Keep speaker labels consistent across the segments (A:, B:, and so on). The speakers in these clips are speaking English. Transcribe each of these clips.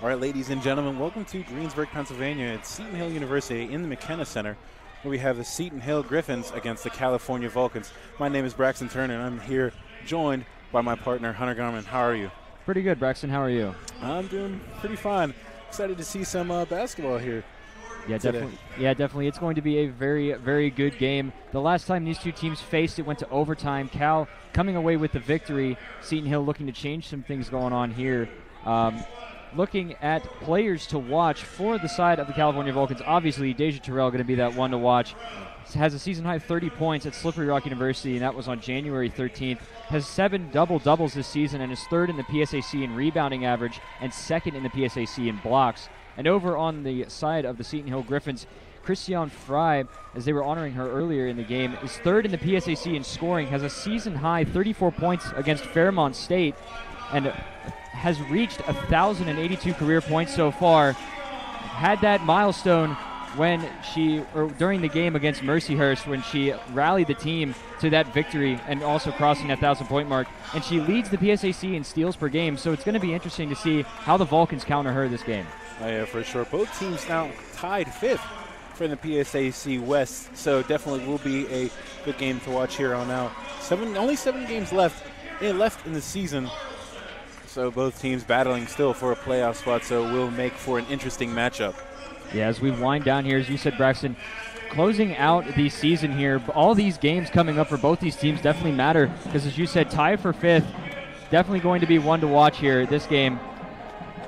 A: All right, ladies and gentlemen, welcome to Greensburg, Pennsylvania at Seton Hill University in the McKenna Center, where we have the Seton Hill Griffins against the California Vulcans. My name is Braxton Turner, and I'm here joined by my partner, Hunter Garman. How are you?
B: Pretty good, Braxton. How are you?
A: I'm doing pretty fine. Excited to see some basketball here.
B: Yeah, definitely. Yeah, definitely. It's going to be a very, very good game. The last time these two teams faced, it went to overtime. Cal coming away with the victory. Seton Hill looking to change some things going on here. Looking at players to watch for the side of the California Vulcans. Obviously, Deja Terrell going to be that one to watch. Has a season-high 30 points at Slippery Rock University, and that was on January 13th. Has 7 double-doubles this season and is third in the PSAC in rebounding average and second in the PSAC in blocks. And over on the side of the Seton Hill Griffins, Christiane Fry, as they were honoring her earlier in the game, is third in the PSAC in scoring, has a season-high 34 points against Fairmont State, and has reached 1,082 career points so far. Had that milestone during the game against Mercyhurst when she rallied the team to that victory and also crossing that 1,000-point mark. And she leads the PSAC in steals per game, so it's going to be interesting to see how the Vulcans counter her this game.
A: Oh, yeah, for sure. Both teams now tied fifth for the PSAC West, so definitely will be a good game to watch here on out. Only 7 games left in the season. So both teams battling still for a playoff spot, so will make for an interesting matchup.
B: Yeah, as we wind down here, as you said, Braxton, closing out the season here, all these games coming up for both these teams definitely matter because, as you said, tied for fifth, definitely going to be one to watch here, this game.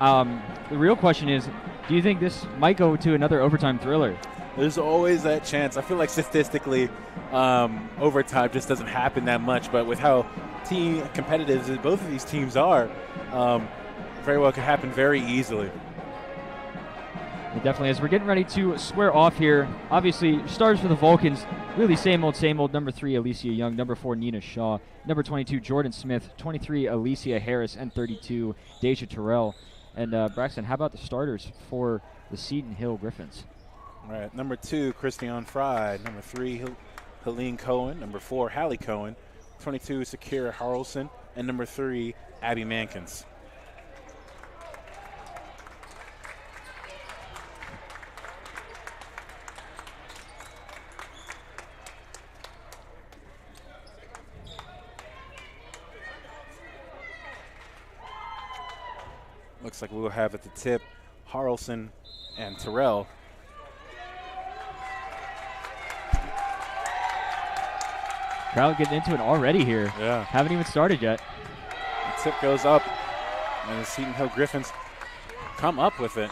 B: The real question is, do you think this might go to another overtime thriller?
A: There's always that chance. I feel like statistically, overtime just doesn't happen that much, but with how team competitive both of these teams are, very well could happen very easily.
B: It definitely is. We're getting ready to square off here. Obviously, stars for the Vulcans, really same old, same old. Number 3, Alicia Young. Number 4, Nina Shaw. Number 22, Jordan Smith. 23, Alicia Harris. And 32, Deja Terrell. And Braxton, how about the starters for the Seton Hill Griffins?
A: All right, number 2, Christiane Fry. Number 3, Helene Cohen. Number 4, Hallie Cohen. 22, Sakira Harrelson. And number 3, Abby Mankins. Looks like we'll have at the tip Harrelson and Terrell.
B: Crowd getting into it already here.
A: Yeah.
B: Haven't even started yet.
A: The tip goes up, and the Seton Hill Griffins come up with it.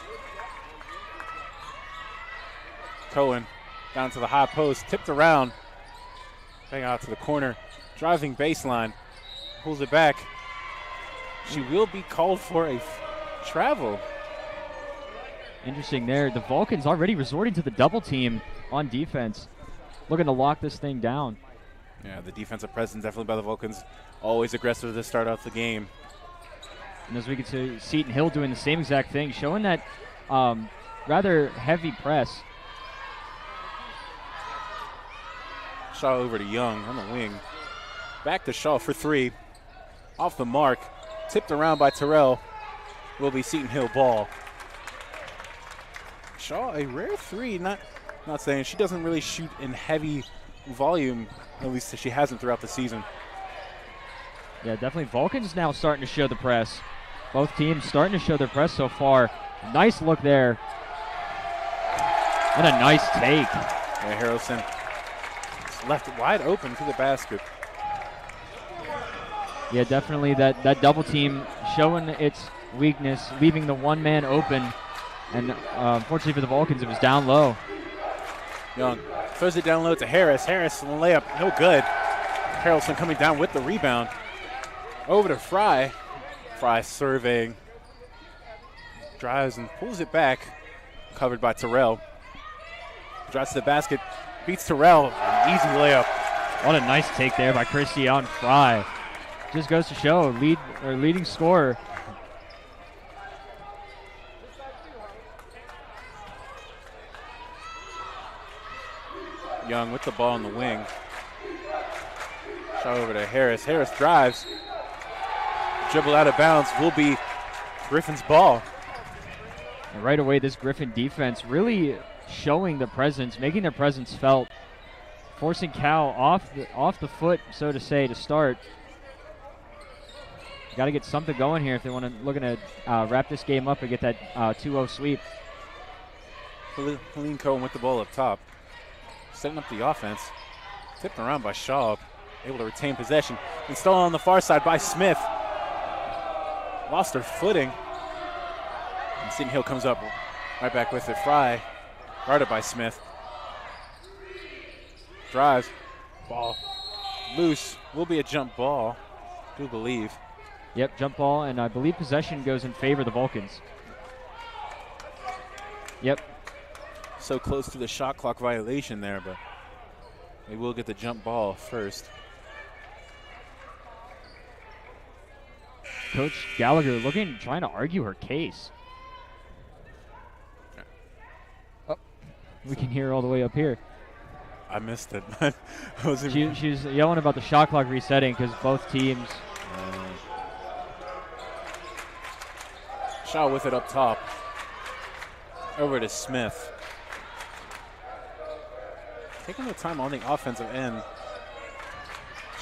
A: Cohen down to the high post, tipped around, bang out to the corner, driving baseline, pulls it back. She will be called for a travel.
B: Interesting there. The Vulcans already resorting to the double team on defense, looking to lock this thing down.
A: Yeah, the defensive presence definitely by the Vulcans, always aggressive to start off the game.
B: And as we can see, Seton Hill doing the same exact thing, showing that rather heavy press.
A: Shaw over to Young on the wing. Back to Shaw for 3. Off the mark. Tipped around by Terrell. Will be Seton Hill ball. Shaw, a rare 3. Not saying she doesn't really shoot in heavy volume, at least she hasn't throughout the season.
B: Yeah, definitely. Vulcans now starting to show the press. Both teams starting to show their press so far. Nice look there. And a nice take.
A: Yeah, Harrelson left wide open to the basket.
B: Yeah, definitely that double team showing its weakness, leaving the one man open. And unfortunately for the Vulcans, it was down low.
A: Young throws it down low to Harris. Harris on the layup, no good. Harrelson coming down with the rebound. Over to Fry. Fry surveying. Drives and pulls it back. Covered by Terrell. Drives to the basket. Beats Terrell. An easy layup.
B: What a nice take there by Christiane Fry. Just goes to show, leading scorer.
A: Young with the ball on the wing. Shot over to Harris. Harris drives. Dribble out of bounds will be Griffin's ball.
B: And right away, this Griffin defense really showing the presence, making their presence felt, forcing Cal off the foot, so to say, to start. Got to get something going here if they want to looking to wrap this game up and get that 2-0 sweep.
A: Helene Cohen with the ball up top, setting up the offense. Tipped around by Shaw, able to retain possession. Installed on the far side by Smith. Lost her footing. And Seton Hill comes up right back with it. Fry, guarded by Smith. Drives, ball loose. Will be a jump ball, I do believe.
B: Yep, jump ball, and I believe possession goes in favor of the Vulcans. Yep.
A: So close to the shot clock violation there, but they will get the jump ball first.
B: Coach Gallagher trying to argue her case. Oh, we can hear all the way up here.
A: I missed it.
B: She's yelling about the shot clock resetting because both teams.
A: Shaw with it up top. Over to Smith. Taking the time on the offensive end.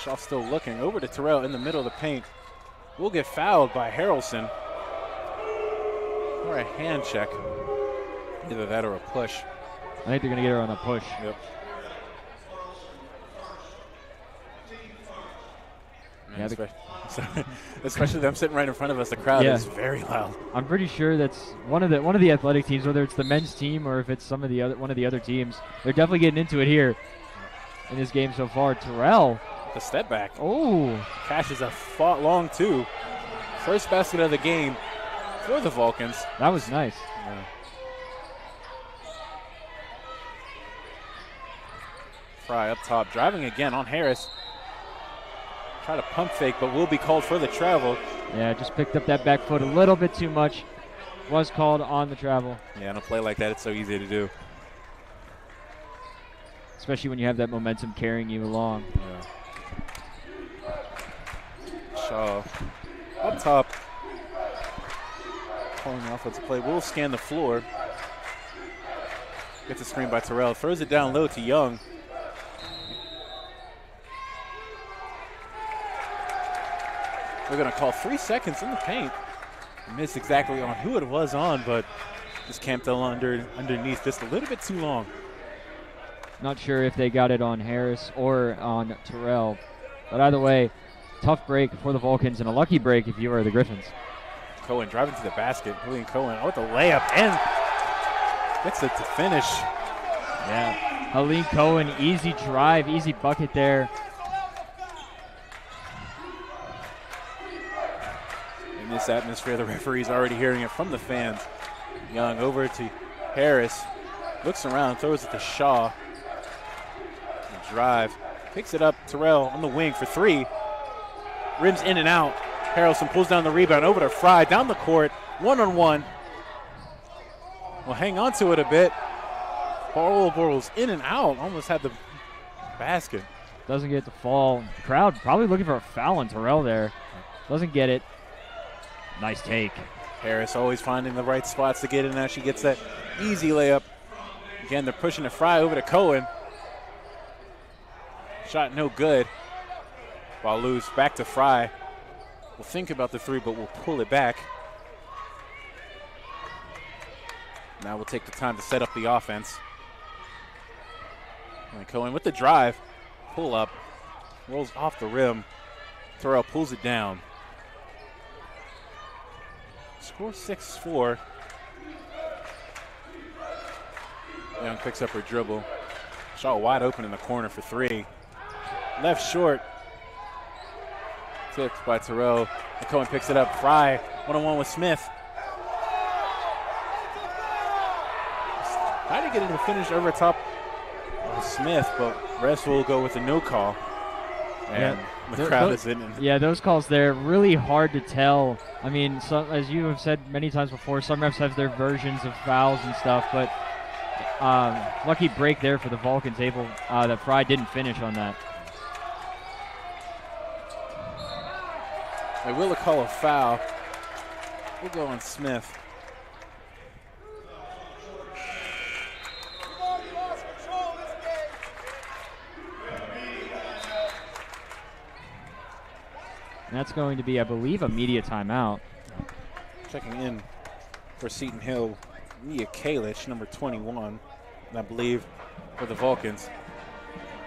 A: Shaw still looking. Over to Terrell in the middle of the paint. Will get fouled by Harrelson. Or a hand check. Either that or a push.
B: I think they're going to get her on a push.
A: Yep. Yeah, especially them sitting right in front of us. The crowd is very loud.
B: I'm pretty sure that's one of the athletic teams, whether it's the men's team or if it's one of the other teams. They're definitely getting into it here in this game so far. Terrell,
A: the step back.
B: Oh,
A: Cashes a long two. First basket of the game for the Vulcans.
B: That was nice.
A: Yeah. Fry up top, driving again on Harris. Try to pump fake, but will be called for the travel.
B: Yeah, just picked up that back foot a little bit too much. Was called on the travel.
A: Yeah, on a play like that, it's so easy to do.
B: Especially when you have that momentum carrying you along.
A: Yeah. Shaw up top. Calling the offensive play. Will scan the floor. Gets a screen by Terrell. Throws it down low to Young. We're going to call 3 seconds in the paint. Missed exactly on who it was on, but just camped underneath just a little bit too long.
B: Not sure if they got it on Harris or on Terrell. But either way, tough break for the Vulcans and a lucky break if you are the Griffins.
A: Cohen driving to the basket. William Cohen with the layup and gets it to finish.
B: Yeah, Helene Cohen, easy drive, easy bucket there.
A: In this atmosphere, the referee's already hearing it from the fans. Young over to Harris. Looks around, throws it to Shaw. The drive. Picks it up. Terrell on the wing for three. Rims in and out. Harrelson pulls down the rebound over to Fry. Down the court. One-on-one. Will hang on to it a bit. Ball rolls in and out. Almost had the basket.
B: Doesn't get the fall. Crowd probably looking for a foul on Terrell there. Doesn't get it. Nice take.
A: Harris always finding the right spots to get in. Now she gets that easy layup. Again, they're pushing to Fry over to Cohen. Shot no good. Ball loose. Back to Fry. We'll think about the three, but we'll pull it back. Now we'll take the time to set up the offense. And Cohen with the drive. Pull up. Rolls off the rim. Terrell pulls it down. Score 6-4. Young picks up her dribble. Shaw wide open in the corner for three. Left short. Tipped by Terrell. And Cohen picks it up. Fry one-on-one with Smith. Trying to get it to finish over top of Smith, but refs will go with a no call. And the crowd is in.
B: Yeah, those calls there, really hard to tell. I mean, as you have said many times before, some refs have their versions of fouls and stuff, but lucky break there for the Vulcans, that Fry didn't finish on that.
A: They will call a foul. We'll go on Smith.
B: And that's going to be, I believe, a media timeout.
A: Checking in for Seton Hill, Mia Kalish, number 21, and I believe for the Vulcans,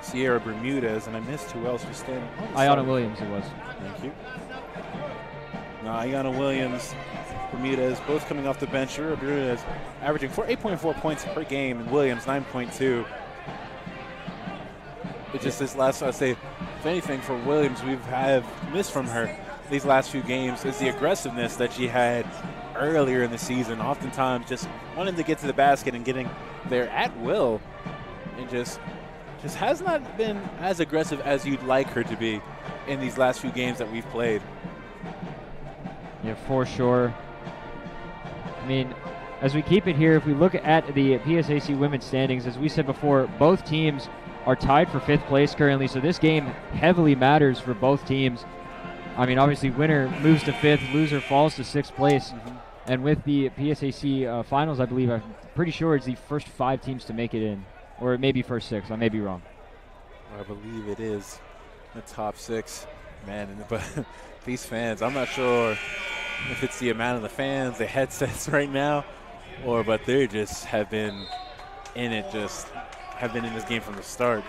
A: Sierra Bermudez, and I missed who else was standing.
B: Ayanna Williams it was.
A: Thank you. Now, Ayanna Williams, Bermudez, both coming off the bench. Bermudez averaging 8.4 points per game, and Williams 9.2. It's just this last, I'd say, if anything, for Williams, we've missed from her these last few games is the aggressiveness that she had earlier in the season. Oftentimes, just wanting to get to the basket and getting there at will, and just has not been as aggressive as you'd like her to be in these last few games that we've played.
B: Yeah, for sure. I mean, as we keep it here, if we look at the PSAC women's standings, as we said before, both teams are tied for 5th place currently, so this game heavily matters for both teams. I mean, obviously, winner moves to 5th, loser falls to 6th place. And with the PSAC finals, I believe, I'm pretty sure it's the first 5 teams to make it in. Or it may be first 6. I may be wrong.
A: I believe it is the top 6. Man, but these fans, I'm not sure if it's the amount of the fans, the headsets right now, but they just have been in it, have been in this game from the start.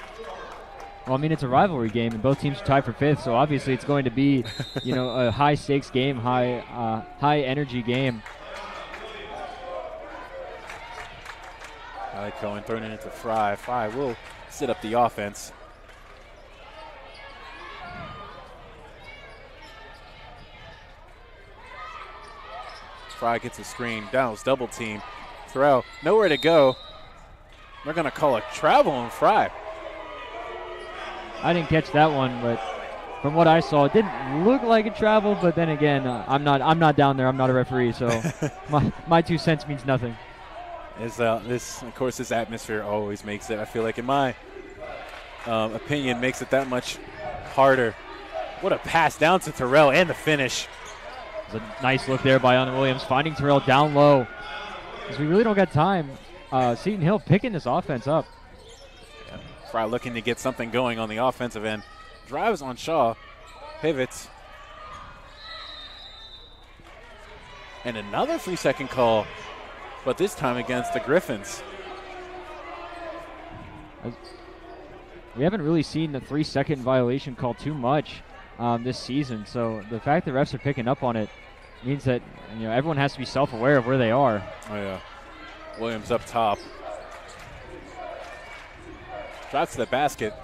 B: Well, I mean, it's a rivalry game, and both teams are tied for 5th, so obviously it's going to be, a high-stakes game, high-energy game.
A: I like Cohen throwing it into Fry. Fry will sit up the offense. Fry gets a screen. Downs double team. Terrell, nowhere to go. They're going to call a travel on Fry.
B: I didn't catch that one, but from what I saw, it didn't look like a travel. But then again, I'm not down there. I'm not a referee, so my 2 cents means nothing.
A: Of course, this atmosphere always makes it. I feel like, in my opinion, makes it that much harder. What a pass down to Terrell and the finish.
B: It was a nice look there by Ayanna Williams, finding Terrell down low. Because we really don't got time. Seton Hill picking this offense up.
A: Fry looking to get something going on the offensive end. Drives on Shaw, pivots. And another 3-second call, but this time against the Griffins.
B: We haven't really seen the 3-second violation call too much this season, so the fact that refs are picking up on it means that everyone has to be self-aware of where they are.
A: Oh, yeah. Williams up top. Drives to the basket.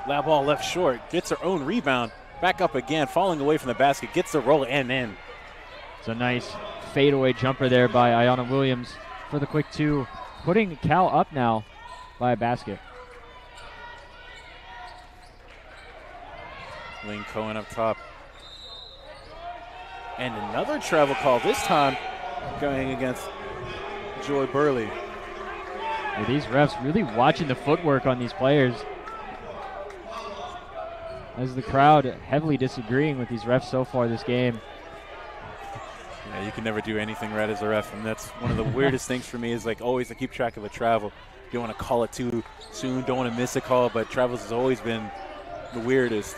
A: That ball left short. Gets her own rebound. Back up again. Falling away from the basket. Gets the roll and in.
B: It's a nice fadeaway jumper there by Ayanna Williams for the quick 2. Putting Cal up now by a basket.
A: Lane Cohen up top. And another travel call. This time going against Joy Burley.
B: Yeah, these refs really watching the footwork on these players. As the crowd heavily disagreeing with these refs so far this game.
A: Yeah, you can never do anything right as a ref, and that's one of the weirdest things for me is always to keep track of a travel. You don't want to call it too soon, don't want to miss a call, but travels has always been the weirdest.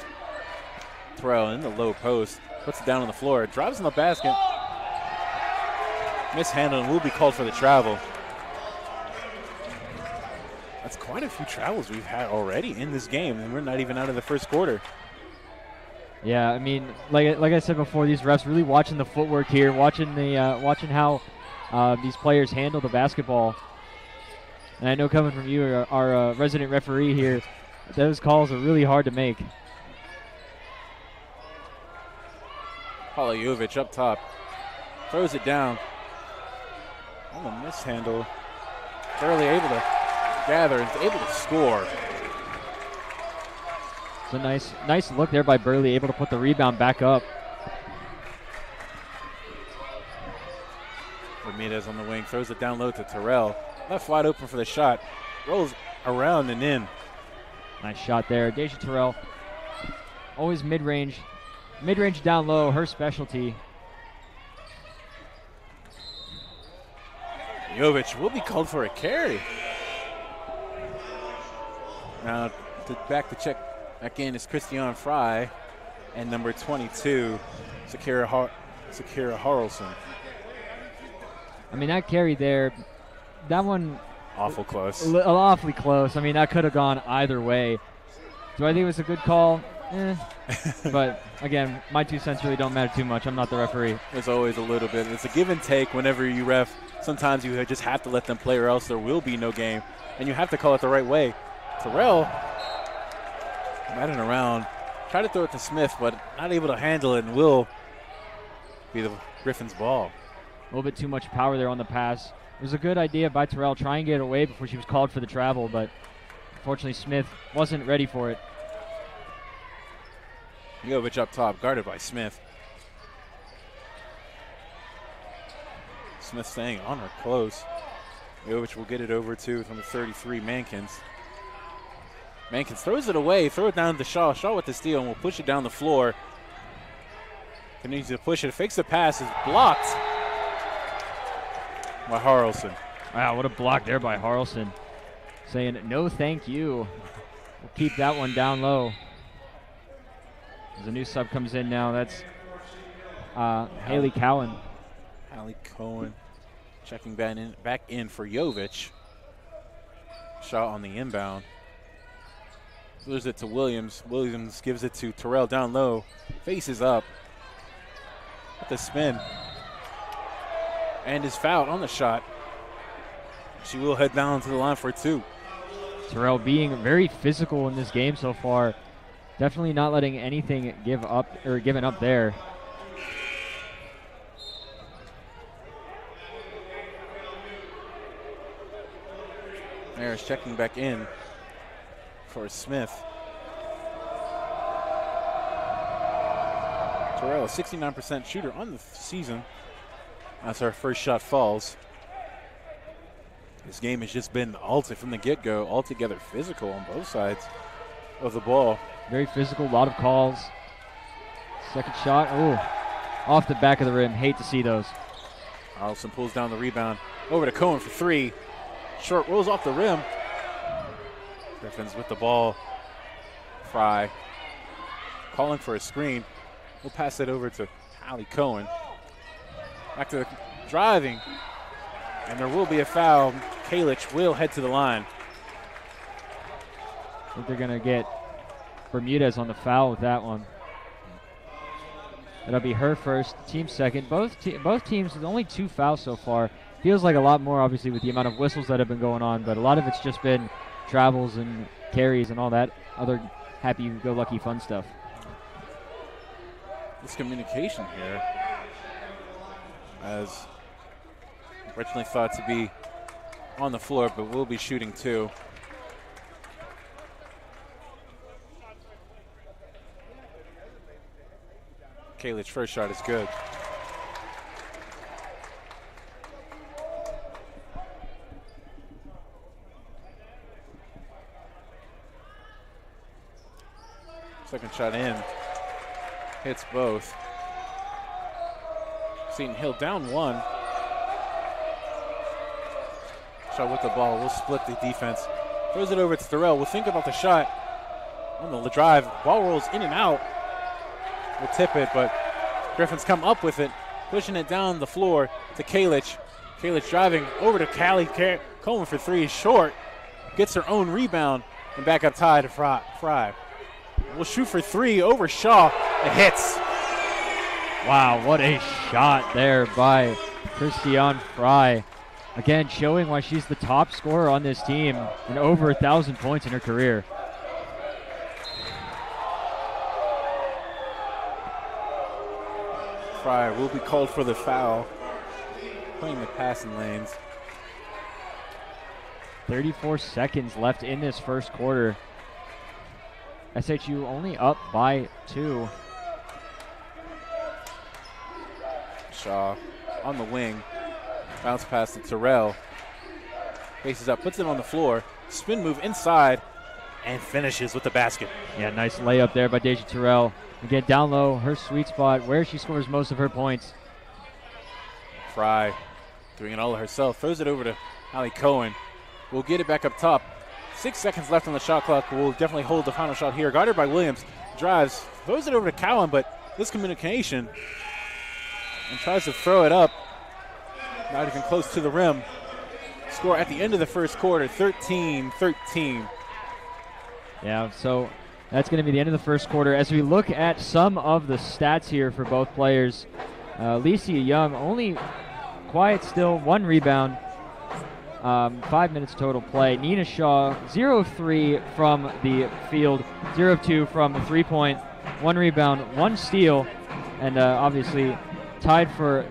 A: Terrell in the low post, puts it down on the floor, drives in the basket. Mishandled and will be called for the travel. That's quite a few travels we've had already in this game, and we're not even out of the first quarter.
B: Yeah, I mean, like I said before, these refs really watching the footwork here, watching how these players handle the basketball. And I know coming from you, our resident referee here, those calls are really hard to make.
A: Palajovic up top, throws it down. On the mishandle, barely able to gather and able to score.
B: It's a nice look there by Burley, able to put the rebound back up.
A: Ramirez on the wing, throws it down low to Terrell. Left wide open for the shot. Rolls around and in.
B: Nice shot there. Deja Terrell, always mid-range. Mid-range down low, her specialty.
A: Jovic will be called for a carry. Now back to check back in is Christian Fry. and number 22, Sakira Harrelson.
B: I mean, that carry there, that one
A: awful close.
B: Awfully close. I mean, that could have gone either way. Do I think it was a good call? But again, my 2 cents really don't matter too much. I'm not the referee.
A: There's always a little bit. It's a give and take whenever you ref. Sometimes you just have to let them play or else there will be no game. And you have to call it the right way. Terrell, batting around, tried to throw it to Smith, but not able to handle it, and will be the Griffins' ball.
B: A little bit too much power there on the pass. It was a good idea by Terrell, try and get it away before she was called for the travel, but unfortunately Smith wasn't ready for it.
A: Jovic up top, guarded by Smith. Smith staying on her close. Jovic will get it over to number 33, Mankins. Mankins throws it away, throw it down to Shaw. Shaw with the steal and will push it down the floor. Continues to push it, fakes the pass, is blocked by Harrelson.
B: Wow, what a block there by Harrelson. Saying, no thank you. We'll keep that one down low. As a new sub comes in now, that's Haley Cowan.
A: Hallie Cohen checking back in for Jovic. Shot on the inbound. Loses it to Williams. Williams gives it to Terrell down low. Faces up. With the spin. And is fouled on the shot. She will head down to the line for 2.
B: Terrell being very physical in this game so far. Definitely not letting anything given up there.
A: Maris checking back in for Smith. Terrell, a 69% shooter on the season. As our first shot falls. This game has just been from the get-go, altogether physical on both sides of the ball.
B: Very physical, a lot of calls. Second shot, off the back of the rim. Hate to see those.
A: Harrelson pulls down the rebound. Over to Cohen for 3. Short rolls off the rim. Griffins with the ball. Fry calling for a screen. We'll pass it over to Hallie Cohen. Back to the driving. And there will be a foul. Kalich will head to the line.
B: I think they're going to get Bermudez on the foul with that one. That'll be her first, team second. Both teams with only 2 fouls so far. Feels like a lot more, obviously, with the amount of whistles that have been going on, but a lot of it's just been travels and carries and all that other happy-go-lucky fun stuff.
A: This communication here, as originally thought to be on the floor, but will be shooting 2. Kalich's first shot is good. Second shot in. Hits both. Seton Hill down 1. Shot with the ball. We'll split the defense. Throws it over to Terrell. We'll think about the shot on the drive. Ball rolls in and out. We'll tip it, but Griffins come up with it, pushing it down the floor to Kalich. Kalich driving over to Callie Cohen for 3. Short. Gets her own rebound and back up tie to Fry. We'll shoot for 3 over Shaw. It hits.
B: Wow, what a shot there by Christiane Fry. Again, showing why she's the top scorer on this team and over 1,000 points in her career.
A: Fry will be called for the foul, playing the passing lanes.
B: 34 seconds left in this first quarter. SHU only up by 2.
A: Shaw on the wing. Bounce pass to Terrell. Faces up, puts it on the floor. Spin move inside and finishes with the basket.
B: Yeah, nice layup there by Deja Terrell. Again, down low, her sweet spot, where she scores most of her points.
A: Fry doing it all herself. Throws it over to Hallie Cohen. We'll get it back up top 6 seconds left on the shot clock. We'll definitely hold the final shot here. Guarded by Williams. Drives, throws it over to Cowan, but miscommunication. And tries to throw it up. Not even close to the rim. Score at the end of the first quarter, 13-13.
B: Yeah, so that's going to be the end of the first quarter. As we look at some of the stats here for both players, Alicia Young only quiet still, 1 rebound, 5 minutes total play. Nina Shaw, 0 of 3 from the field, 0 of 2 from the 3-point, 1 rebound, 1 steal, and obviously tied for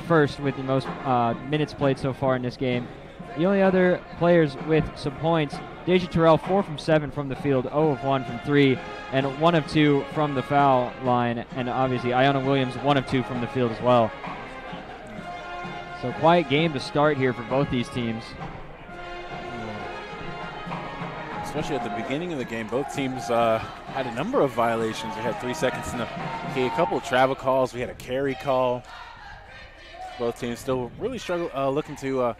B: first with the most minutes played so far in this game. The only other players with some points, Deja Terrell, 4 from 7 from the field, 0 of 1 from 3, and 1 of 2 from the foul line, and obviously Ayanna Williams, 1 of 2 from the field as well. So quiet game to start here for both these teams.
A: Especially at the beginning of the game, both teams had a number of violations. We had 3 seconds in the key, a couple of travel calls. We had a carry call. Both teams still really struggle, looking to, I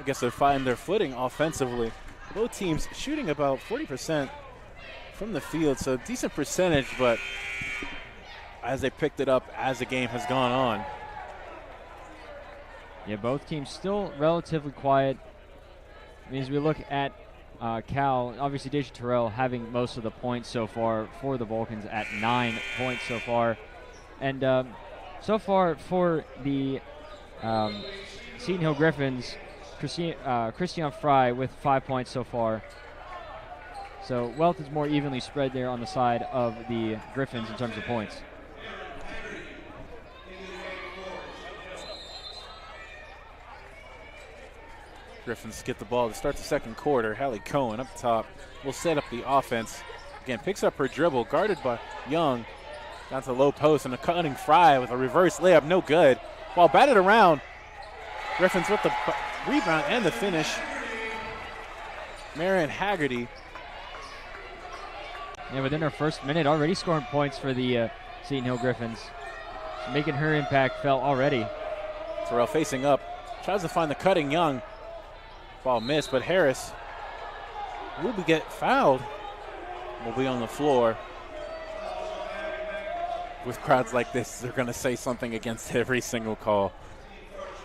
A: guess, they're finding their footing offensively. Both teams shooting about 40% from the field, so decent percentage, but as they picked it up as the game has gone on.
B: Yeah, both teams still relatively quiet. I mean, as we look at Cal, obviously Deja Terrell having most of the points so far for the Vulcans at 9 points so far. And so far for the Seton Hill Griffins, Christian Fry with 5 points so far. So wealth is more evenly spread there on the side of the Griffins in terms of points.
A: Griffins get the ball to start the second quarter. Hallie Cohen up top will set up the offense. Again, picks up her dribble, guarded by Young. Down to the low post, and a cutting Fry with a reverse layup, no good. While batted around, Griffins with the rebound and the finish. Marion Haggerty.
B: Yeah, within her first minute, already scoring points for the Seton Hill Griffins. Making her impact felt already.
A: Terrell facing up, tries to find the cutting Young. Ball missed, but Harris will get fouled. Will be on the floor. With crowds like this, they're going to say something against every single call.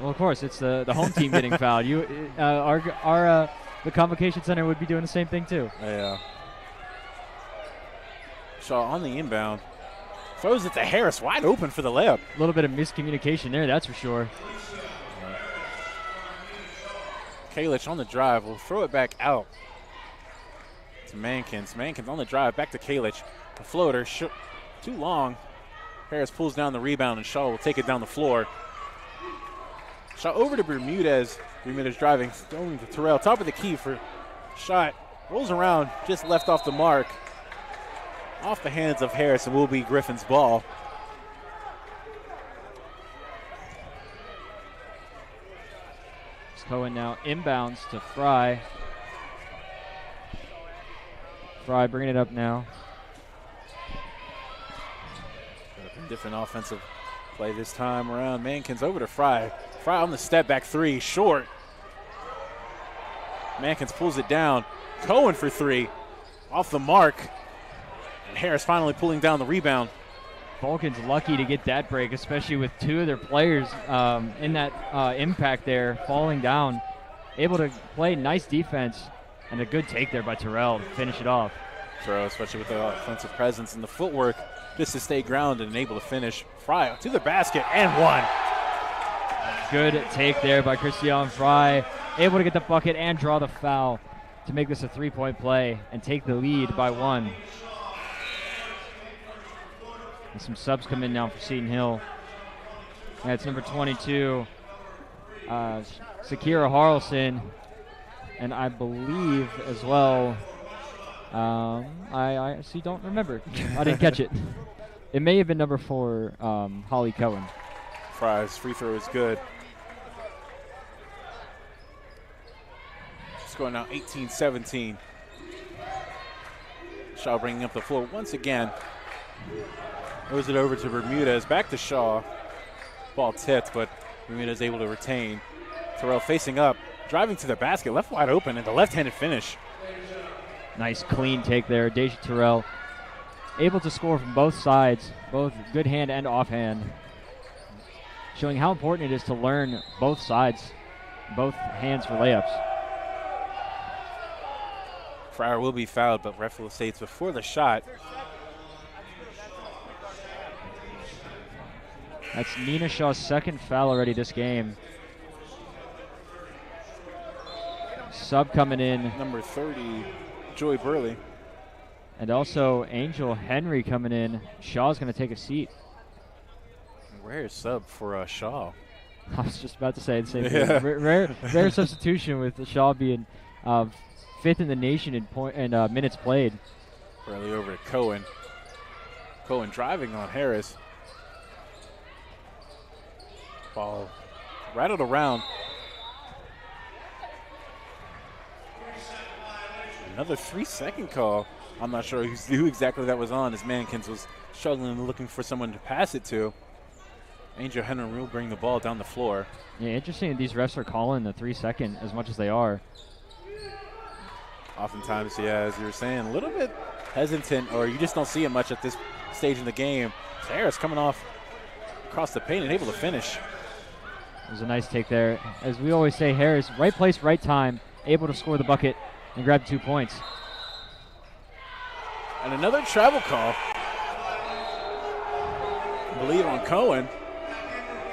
B: Well, of course, it's the home team getting fouled. The Convocation Center would be doing the same thing too.
A: Yeah. Shaw on the inbound. Throws it to Harris, wide open for the layup.
B: A little bit of miscommunication there, that's for sure.
A: Kalich on the drive will throw it back out to Mankins. Mankins on the drive, back to Kalich. The floater, too long. Harris pulls down the rebound, and Shaw will take it down the floor. Shaw over to Bermudez. Bermudez driving, throwing to Terrell. Top of the key for shot. Rolls around, just left off the mark. Off the hands of Harris, and will be Griffin's ball.
B: Cohen now inbounds to Fry. Fry bringing it up now.
A: Different offensive play this time around. Mankins over to Fry. Fry on the step back 3, short. Mankins pulls it down. Cohen for 3, off the mark. And Harris finally pulling down the rebound.
B: Vulcan's lucky to get that break, especially with 2 of their players in that impact there, falling down. Able to play nice defense, and a good take there by Terrell to finish it off.
A: Terrell, especially with the offensive presence and the footwork, just to stay grounded and able to finish. Fry to the basket and 1.
B: Good take there by Christian Fry. Able to get the bucket and draw the foul to make this a 3-point play and take the lead by 1. And some subs come in now for Seton Hill. That's number 22, Sakira Harlson, and I believe as well, I actually don't remember. I didn't catch it. It may have been number 4, Holly Cohen.
A: Fry's free throw is good. Score now 18-17. Shaw bringing up the floor once again. Throws it over to Bermudez, back to Shaw. Ball tipped, but Bermudez able to retain. Terrell facing up, driving to the basket, left wide open, and the left-handed finish.
B: Nice clean take there. Deja Terrell able to score from both sides, both good hand and offhand, showing how important it is to learn both sides, both hands for layups.
A: Fryer will be fouled, but ref will say it's before the shot.
B: That's Nina Shaw's second foul already this game. Sub coming in.
A: Number 30, Joy Burley.
B: And also Angel Henry coming in. Shaw's going to take a seat.
A: Rare sub for Shaw.
B: I was just about to say the same thing. Rare substitution with Shaw being fifth in the nation in minutes played.
A: Burley over to Cohen. Cohen driving on Harris. Ball rattled around. Another 3-second call. I'm not sure who exactly that was on, as Mankins was struggling looking for someone to pass it to. Angel Henry will bring the ball down the floor.
B: Yeah, interesting that these refs are calling the 3-second as much as they are.
A: Oftentimes, yeah, as you were saying, a little bit hesitant, or you just don't see it much at this stage in the game. Harris coming off across the paint and able to finish.
B: It was a nice take there. As we always say, Harris, right place, right time, able to score the bucket and grab 2 points.
A: And another travel call. I believe on Cohen.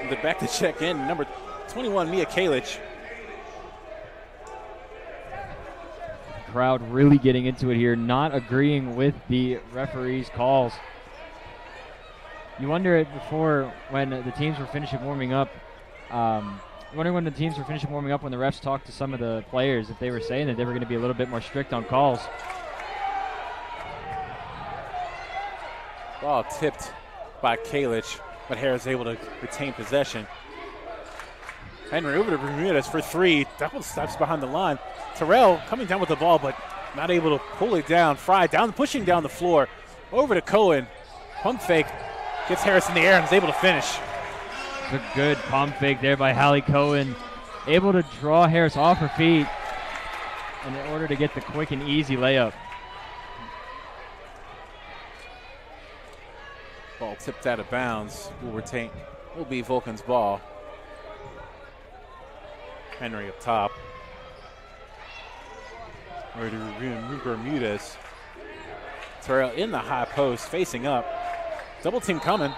A: The back to check in, number 21, Mia Kalic.
B: Crowd really getting into it here, not agreeing with the referees' calls. You wonder it before when the teams were finishing warming up. Wondering when the teams were finishing warming up when the refs talked to some of the players if they were saying that they were going to be a little bit more strict on calls.
A: Ball tipped by Kalic, but Harris able to retain possession. Henry over to Bermudez for three. Double steps behind the line. Terrell coming down with the ball, but not able to pull it down. Fry down, pushing down the floor. Over to Cohen. Pump fake. Gets Harris in the air and is able to finish.
B: It's a good pump fake there by Hallie Cohen. Able to draw Harris off her feet in order to get the quick and easy layup.
A: Ball tipped out of bounds. Will be Vulcan's ball. Henry up top. Ready to remove Bermudez. Terrell in the high post, facing up. Double team coming.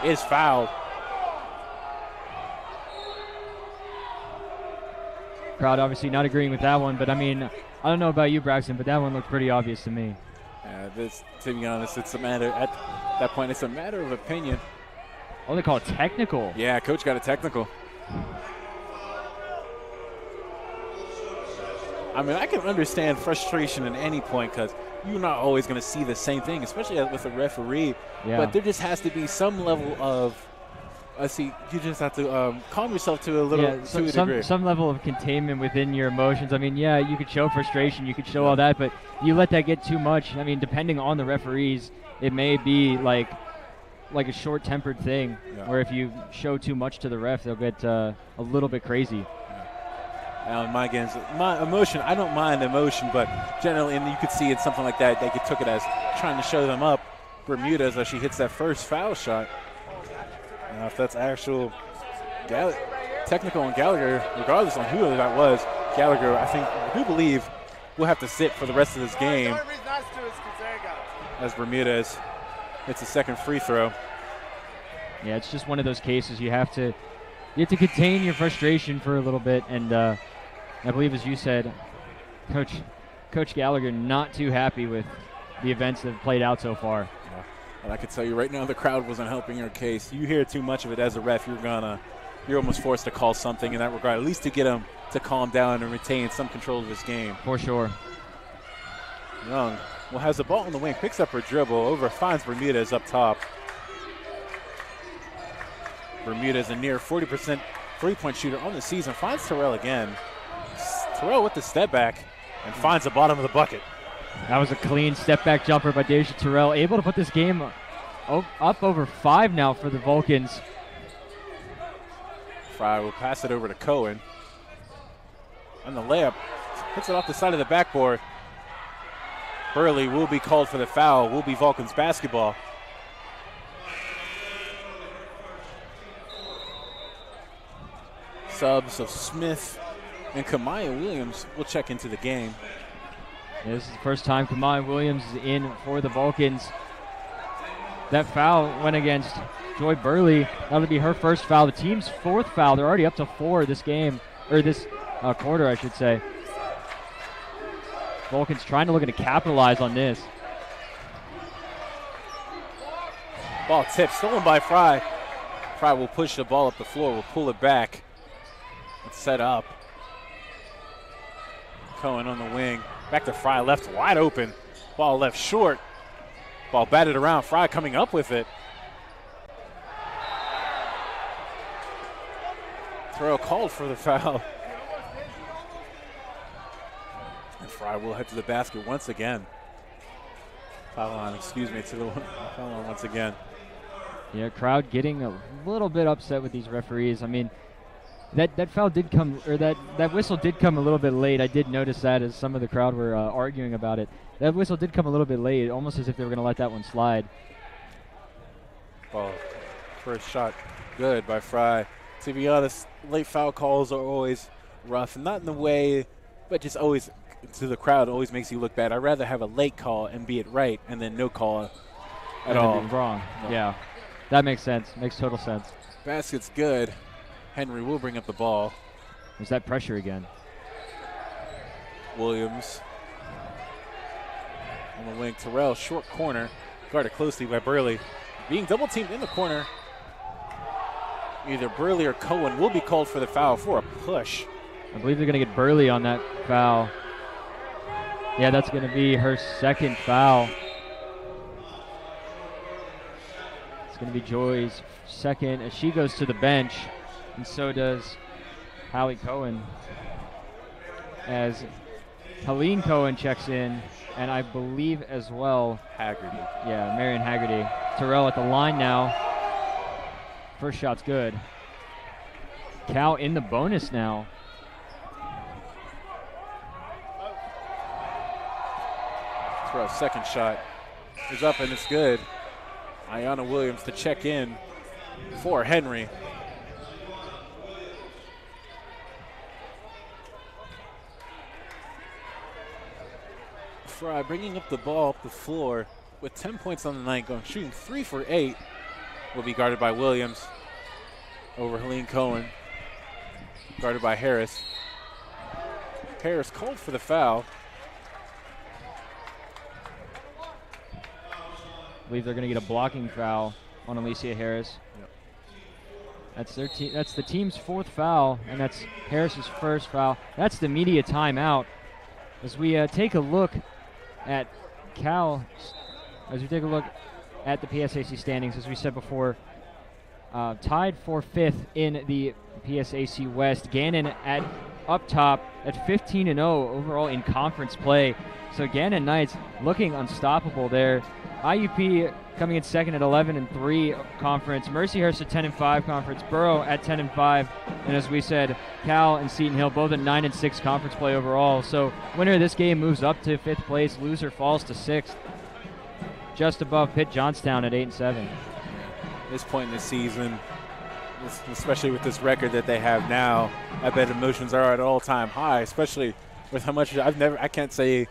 A: Is fouled.
B: Crowd obviously not agreeing with that one, but I mean, I don't know about you, Braxton, but that one looked pretty obvious to me.
A: To be honest, it's a matter, at that point, it's a matter of opinion.
B: Oh, they call it technical.
A: Yeah, coach got a technical. I mean, I can understand frustration at any point because you're not always going to see the same thing, especially with a referee.
B: Yeah.
A: But there just has to be some level of, you just have to calm yourself to a little, to a degree.
B: Some level of containment within your emotions. I mean, yeah, you could show frustration, you could show all that, but you let that get too much. I mean, depending on the referees, it may be like a short-tempered thing where if you show too much to the ref, they'll get a little bit crazy.
A: Now in my games, my emotion, I don't mind emotion, but generally, and you could see it something like that, they took it as trying to show them up. Bermudez, as she hits that first foul shot. Now, if that's actual technical on Gallagher, regardless on who that was, Gallagher, I do believe, will have to sit for the rest of this game as Bermudez hits a second free throw.
B: Yeah, it's just one of those cases you have to contain your frustration for a little bit, and I believe, as you said, Coach Gallagher not too happy with the events that have played out so far.
A: Yeah. And I can tell you right now, the crowd wasn't helping her case. You hear too much of it as a ref, you're almost forced to call something in that regard, at least to get him to calm down and retain some control of his game.
B: For sure.
A: Young has the ball on the wing, picks up her dribble, finds Bermudez up top. Bermudez, a near 40% three-point shooter on the season, finds Terrell again. Terrell with the step back and finds the bottom of the bucket.
B: That was a clean step-back jumper by Deja Terrell, able to put this game up over 5 now for the Vulcans.
A: Fry will pass it over to Cohen. And the layup hits it off the side of the backboard. Burley will be called for the foul. Will be Vulcan's basketball. Subs of Smith and Kamaya Williams will check into the game.
B: Yeah, this is the first time Kamaya Williams is in for the Vulcans. That foul went against Joy Burley. That would be her first foul. The team's fourth foul. They're already up to 4 this game, or this quarter, I should say. Vulcans trying to look to capitalize on this.
A: Ball tipped, stolen by Fry. Fry will push the ball up the floor, will pull it back. It's set up. Cohen on the wing. Back to Fry, left wide open. Ball left short. Ball batted around. Fry coming up with it. Terrell called for the foul. And Fry will head to the basket once again. Foul line, excuse me, to the foul line once again.
B: Yeah, crowd getting a little bit upset with these referees. I mean, that foul did come, or that whistle did come a little bit late. I did notice that as some of the crowd were arguing about it. That whistle did come a little bit late, almost as if they were going to let that one slide.
A: Ball, first shot, good by Fry. To be honest, late foul calls are always rough, not in the way, but just always to the crowd always makes you look bad. I'd rather have a late call and be it right, and then no call at all.
B: Wrong.
A: No.
B: Yeah, that makes sense. Makes total sense.
A: Basket's good. Henry will bring up the ball.
B: There's that pressure again.
A: Williams on the wing. Terrell, short corner, guarded closely by Burley. Being double teamed in the corner. Either Burley or Cohen will be called for the foul for a push.
B: I believe they're going to get Burley on that foul. Yeah, that's going to be her second foul. It's going to be Joy's second as she goes to the bench, and so does Hallie Cohen. As Helene Cohen checks in, and I believe as well
A: Haggerty.
B: Yeah, Marion Haggerty. Terrell at the line now. First shot's good. Cal in the bonus now.
A: Terrell's second shot is up and it's good. Ayanna Williams to check in for Henry. Fry bringing up the ball up the floor with 10 points on the night, going shooting 3 for 8. Will be guarded by Williams over Helene Cohen. Guarded by Harris. Harris called for the foul.
B: I believe they're going to get a blocking foul on Alicia Harris.
A: Yep.
B: That's the team's fourth foul, and that's Harris's first foul. That's the media timeout. As we take a look at Cal, as we take a look at the PSAC standings, as we said before, tied for fifth in the PSAC West. Gannon at up top at 15-0 overall in conference play. So Gannon Knights looking unstoppable there. IUP coming in second at 11-3 conference. Mercyhurst at 10-5 conference. Borough at 10-5. And as we said, Cal and Seton Hill both at 9-6 conference play overall. So winner of this game moves up to fifth place. Loser falls to sixth. Just above Pitt Johnstown at 8-7.
A: This point in the season, especially with this record that they have now, I bet emotions are at all-time high, especially with how much I can't say,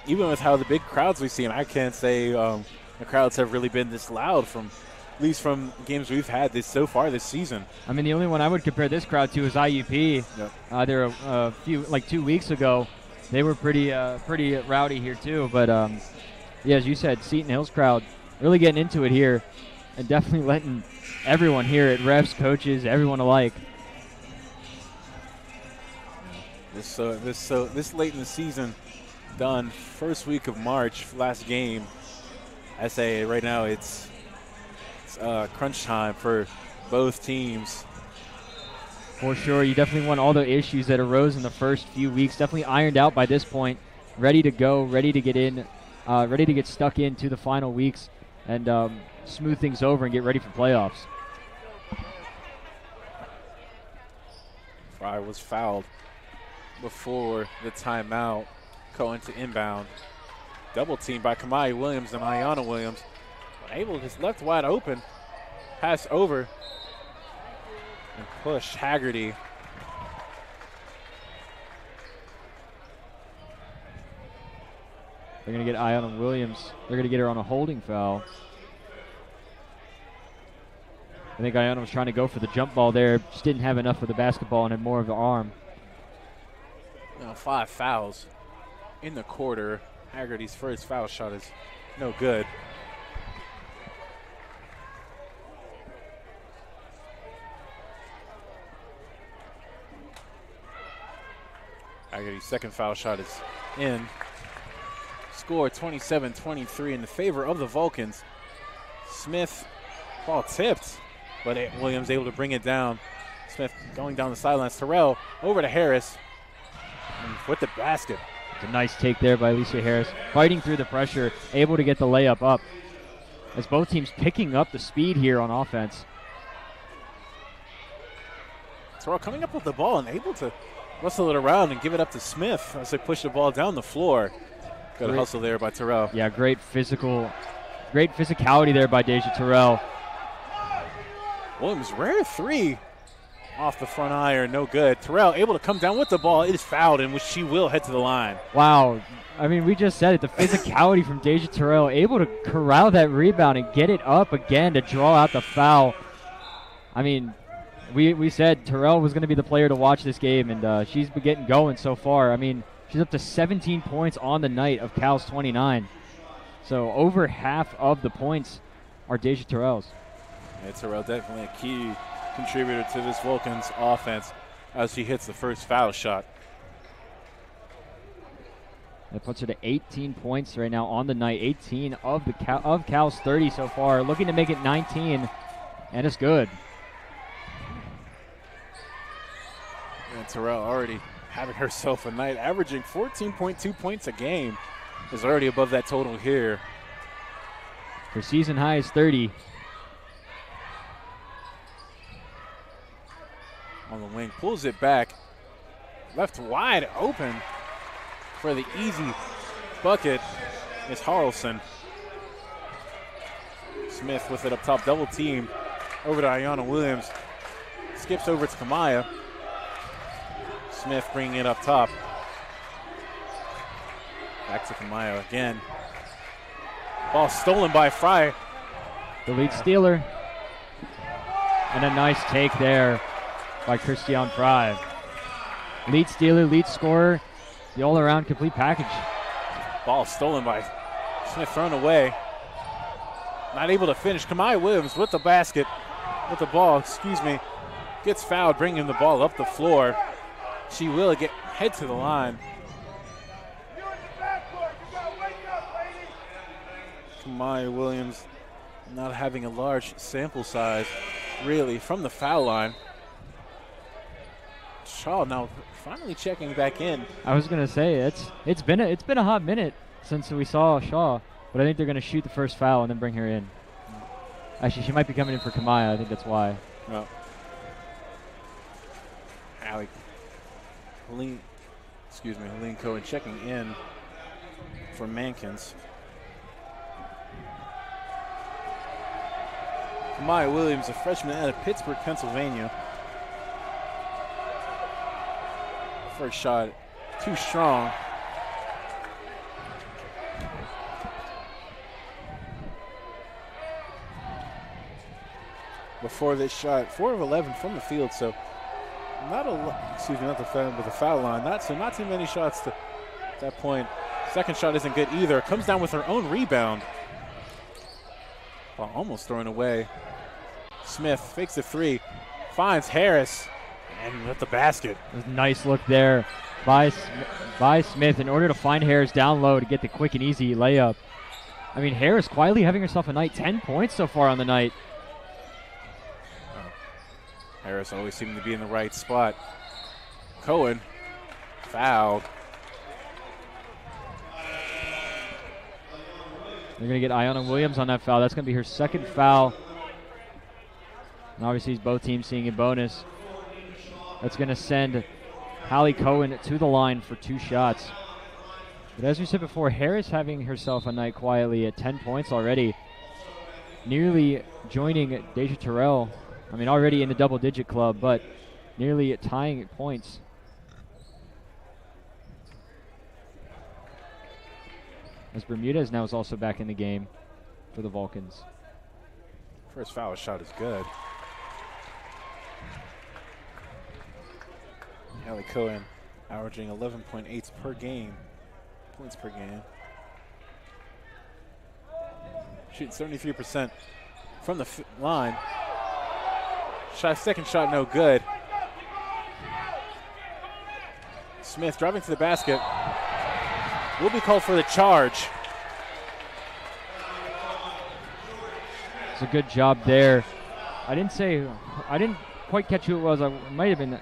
A: even with how the big crowds we've seen, I can't say the crowds have really been this loud at least from games we've had so far this season.
B: I mean, the only one I would compare this crowd to is IUP.
A: Yep.
B: There a few, like 2 weeks ago, they were pretty rowdy here too. But yeah, as you said, Seton Hill's crowd really getting into it here, and definitely letting everyone hear it, refs, coaches, everyone alike.
A: This late in the season, done first week of March, last game. I say right now it's crunch time for both teams.
B: For sure, you definitely want all the issues that arose in the first few weeks definitely ironed out by this point, ready to go, ready to get in, ready to get stuck into the final weeks and smooth things over and get ready for playoffs.
A: Fry was fouled before the timeout. Going to inbound. Double team by Kamai Williams and Ayanna Williams. Able to left wide open. Pass over. And push Haggerty.
B: They're going to get Ayanna Williams. They're going to get her on a holding foul. I think Ayanna was trying to go for the jump ball there. Just didn't have enough of the basketball and had more of the arm.
A: Now 5 fouls in the quarter. Haggerty's first foul shot is no good. Haggerty's second foul shot is in. Score 27-23 in the favor of the Vulcans. Smith, ball tipped, but Williams able to bring it down. Smith going down the sidelines. Terrell over to Harris and with the basket.
B: It's a nice take there by Alicia Harris. Fighting through the pressure, able to get the layup up. As both teams picking up the speed here on offense.
A: Terrell coming up with the ball and able to wrestle it around and give it up to Smith as they push the ball down the floor. Good hustle there by Terrell.
B: Yeah, great physicality there by Deja Terrell.
A: Williams, rare three off the front iron, no good. Terrell able to come down with the ball. It is fouled, in which she will head to the line.
B: Wow. I mean, we just said it. The physicality from Deja Terrell, able to corral that rebound and get it up again to draw out the foul. I mean, we said Terrell was going to be the player to watch this game, and she's been getting going so far. I mean, she's up to 17 points on the night of Cal's 29. So over half of the points are Deja Terrell's.
A: Yeah, Terrell definitely a key contributor to this Vulcans offense as she hits the first foul shot.
B: That puts her to 18 points right now on the night. 18 of Cal's 30 so far. Looking to make it 19, and it's good.
A: And Terrell already having herself a night, averaging 14.2 points a game. Is already above that total here.
B: Her season high is 30.
A: On the wing, pulls it back. Left wide open for the easy bucket is Harrelson. Smith with it up top, double team over to Ayanna Williams. Skips over to Kamaya. Smith bringing it up top. Back to Kamaya again. Ball stolen by Fry.
B: The lead stealer. And a nice take there by Christian Fry. Lead stealer, lead scorer, the all-around complete package.
A: Ball stolen by Smith, thrown away. Not able to finish. Kamaya Williams with the basket, with the ball, gets fouled, bringing the ball up the floor. She will head to the line. Kamaya Williams not having a large sample size, really, from the foul line. Shaw now finally checking back in.
B: I was gonna say it's been a hot minute since we saw Shaw, but I think they're gonna shoot the first foul and then bring her in. Actually, she might be coming in for Kamaya. I think that's why.
A: Well, Helene Cohen checking in for Mankins. Kamaya Williams, a freshman out of Pittsburgh, Pennsylvania. First shot, too strong. Before this shot, 4 of 11 from the field, so not the foul line. Not too many shots to that point. Second shot isn't good either. Comes down with her own rebound. Ball almost thrown away. Smith fakes the three, finds Harris, and with the basket.
B: Nice look there by Smith in order to find Harris down low to get the quick and easy layup. I mean, Harris quietly having herself a night. 10 points so far on the night.
A: Harris always seeming to be in the right spot. Cohen fouled.
B: They're going to get Ayanna Williams on that foul. That's going to be her second foul. And obviously, both teams seeing a bonus. That's going to send Hallie Cohen to the line for 2 shots. But as we said before, Harris having herself a night quietly at 10 points already. Nearly joining Deja Terrell. I mean, already in the double-digit club, but nearly tying at points. As Bermudez now is also back in the game for the Vulcans.
A: First foul shot is good. Allie Cohen averaging 11.8 per game, points per game. Shooting 73% from the line. Second shot no good. Smith driving to the basket. Will be called for the charge.
B: It's a good job there. I didn't quite catch who it was. It might have been.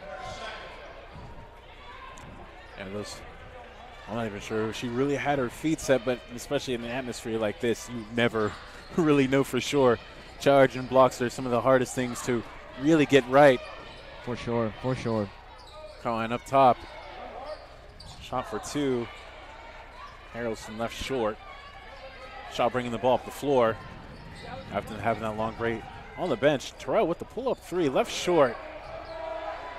A: Yeah, I'm not even sure if she really had her feet set, but especially in an atmosphere like this, you never really know for sure. Charge and blocks are some of the hardest things to really get right.
B: For sure, for sure.
A: Caroline up top. Shot for two. Harrelson left short. Shaw bringing the ball up the floor. After having that long break on the bench. Terrell with the pull-up three, left short.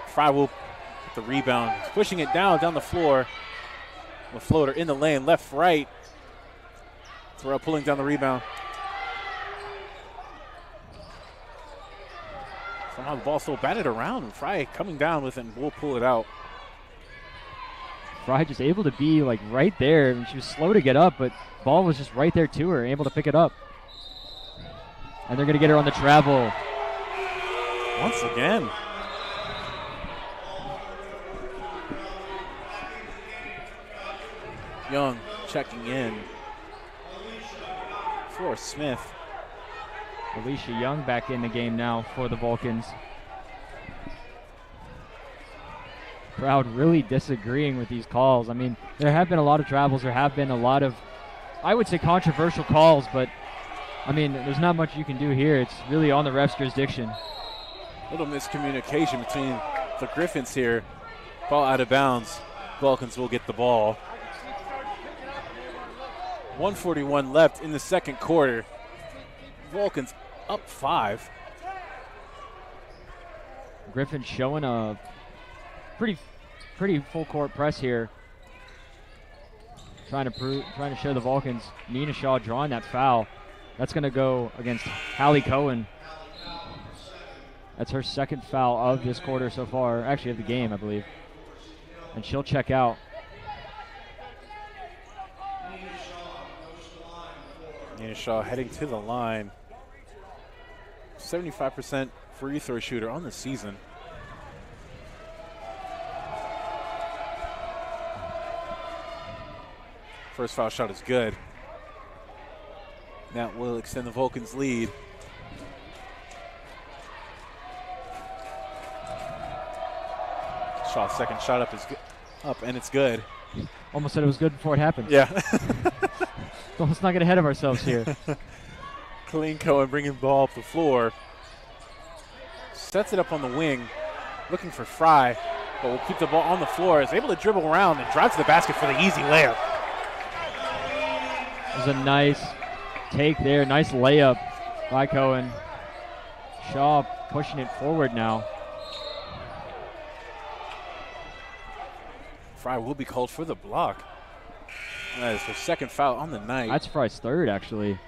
A: Fry will with the rebound. He's pushing it down the floor. The floater in the lane, left, right. Terrell pulling down the rebound. Somehow the ball still batted around. Fry coming down with it and will pull it out.
B: Fry just able to be like right there. I mean, she was slow to get up, but ball was just right there to her, able to pick it up. And they're going to get her on the travel.
A: Once again. Young checking in for Smith.
B: Alicia Young back in the game now for the Vulcans. Crowd really disagreeing with these calls. I mean, there have been a lot of travels. There have been a lot of, I would say, controversial calls, but I mean, there's not much you can do here. It's really on the ref's jurisdiction.
A: Little miscommunication between the Griffins here. Ball out of bounds. Vulcans will get the ball. 1:41 left in the second quarter. Vulcans up 5.
B: Griffin showing a pretty full court press here. Trying to show the Vulcans. Nina Shaw drawing that foul. That's going to go against Hallie Cohen. That's her second foul of this quarter so far, actually of the game, I believe. And she'll check out.
A: Nina Shaw heading to the line. 75% free throw shooter on the season. First foul shot is good. That will extend the Vulcans' lead. Shaw's second shot up is up, and it's good.
B: Almost said it was good before it happened.
A: Yeah.
B: Let's not get ahead of ourselves here.
A: Colleen Cohen bringing the ball up the floor. Sets it up on the wing, looking for Fry, but will keep the ball on the floor. Is able to dribble around and drive to the basket for the easy layup.
B: It was a nice take there. Nice layup by Cohen. Shaw pushing it forward now.
A: Fry will be called for the block. That is her second foul on the night.
B: That's Fry's third, actually.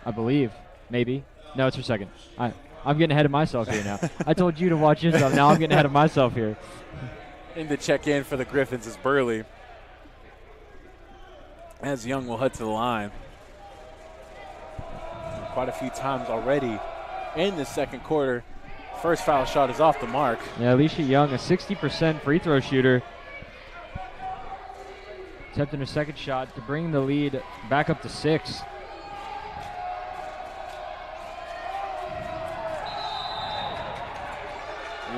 B: I believe. Maybe. No, it's her second. I'm getting ahead of myself here now. I told you to watch yourself. Now I'm getting ahead of myself here.
A: In to check in for the Griffins is Burley. As Young will head to the line. Quite a few times already in the second quarter. First foul shot is off the mark.
B: Yeah, Alicia Young, a 60% free throw shooter. Attempting her second shot to bring the lead back up to 6.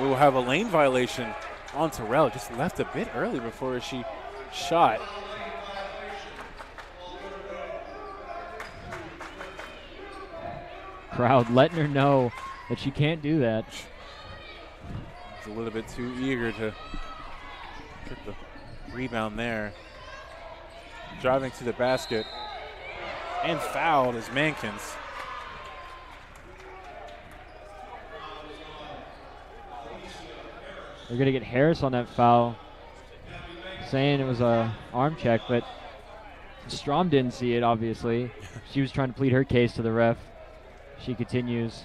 A: We will have a lane violation on Terrell. Just left a bit early before she shot.
B: Crowd letting her know that she can't do that.
A: She's a little bit too eager to get the rebound there. driving to the basket and fouled is Mankins.
B: They're going to get Harris on that foul, saying it was a arm check, but Strom didn't see it, obviously. She was trying to plead her case to the ref. She continues.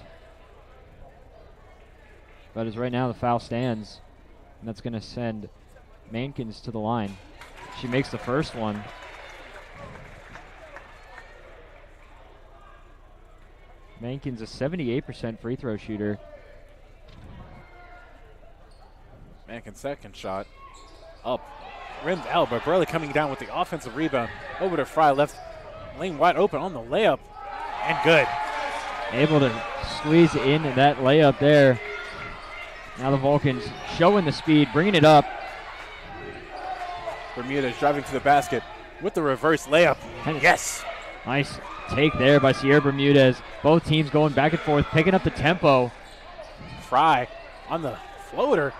B: But as right now, the foul stands, and that's going to send Mankins to the line. She makes the first one. Mankins a 78% free throw shooter.
A: Mankins' second shot up, rimmed out, but Burley coming down with the offensive rebound over to Fry, left lane wide open on the layup, and good.
B: Able to squeeze in that layup there. Now the Vulcans showing the speed, bringing it up.
A: Bermudez driving to the basket with the reverse layup. Yes.
B: Nice take there by Sierra Bermudez. Both teams going back and forth, picking up the tempo.
A: Fry on the floater,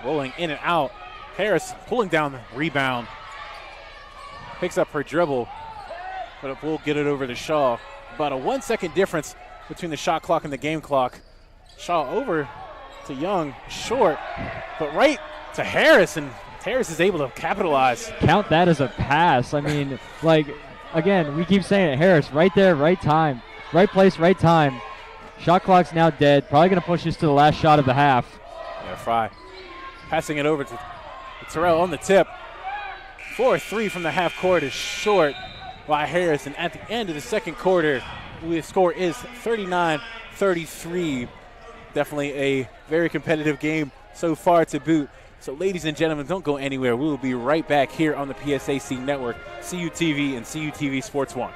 A: rolling in and out. Harris pulling down the rebound. Picks up her dribble, but it will get it over to Shaw. About a 1 second difference between the shot clock and the game clock. Shaw over to Young, short, but right to Harris, and Harris is able to capitalize.
B: Count that as a pass. I mean, like, again, we keep saying it. Harris, right there, right time. Right place, right time. Shot clock's now dead. Probably going to push us to the last shot of the half.
A: Yeah, Fry passing it over to Terrell on the tip. 4-3 from the half court is short by Harris, and at the end of the second quarter, the score is 39-33. Definitely a very competitive game so far to boot. So ladies and gentlemen, don't go anywhere. We will be right back here on the PSAC Network, CUTV and CUTV Sports 1.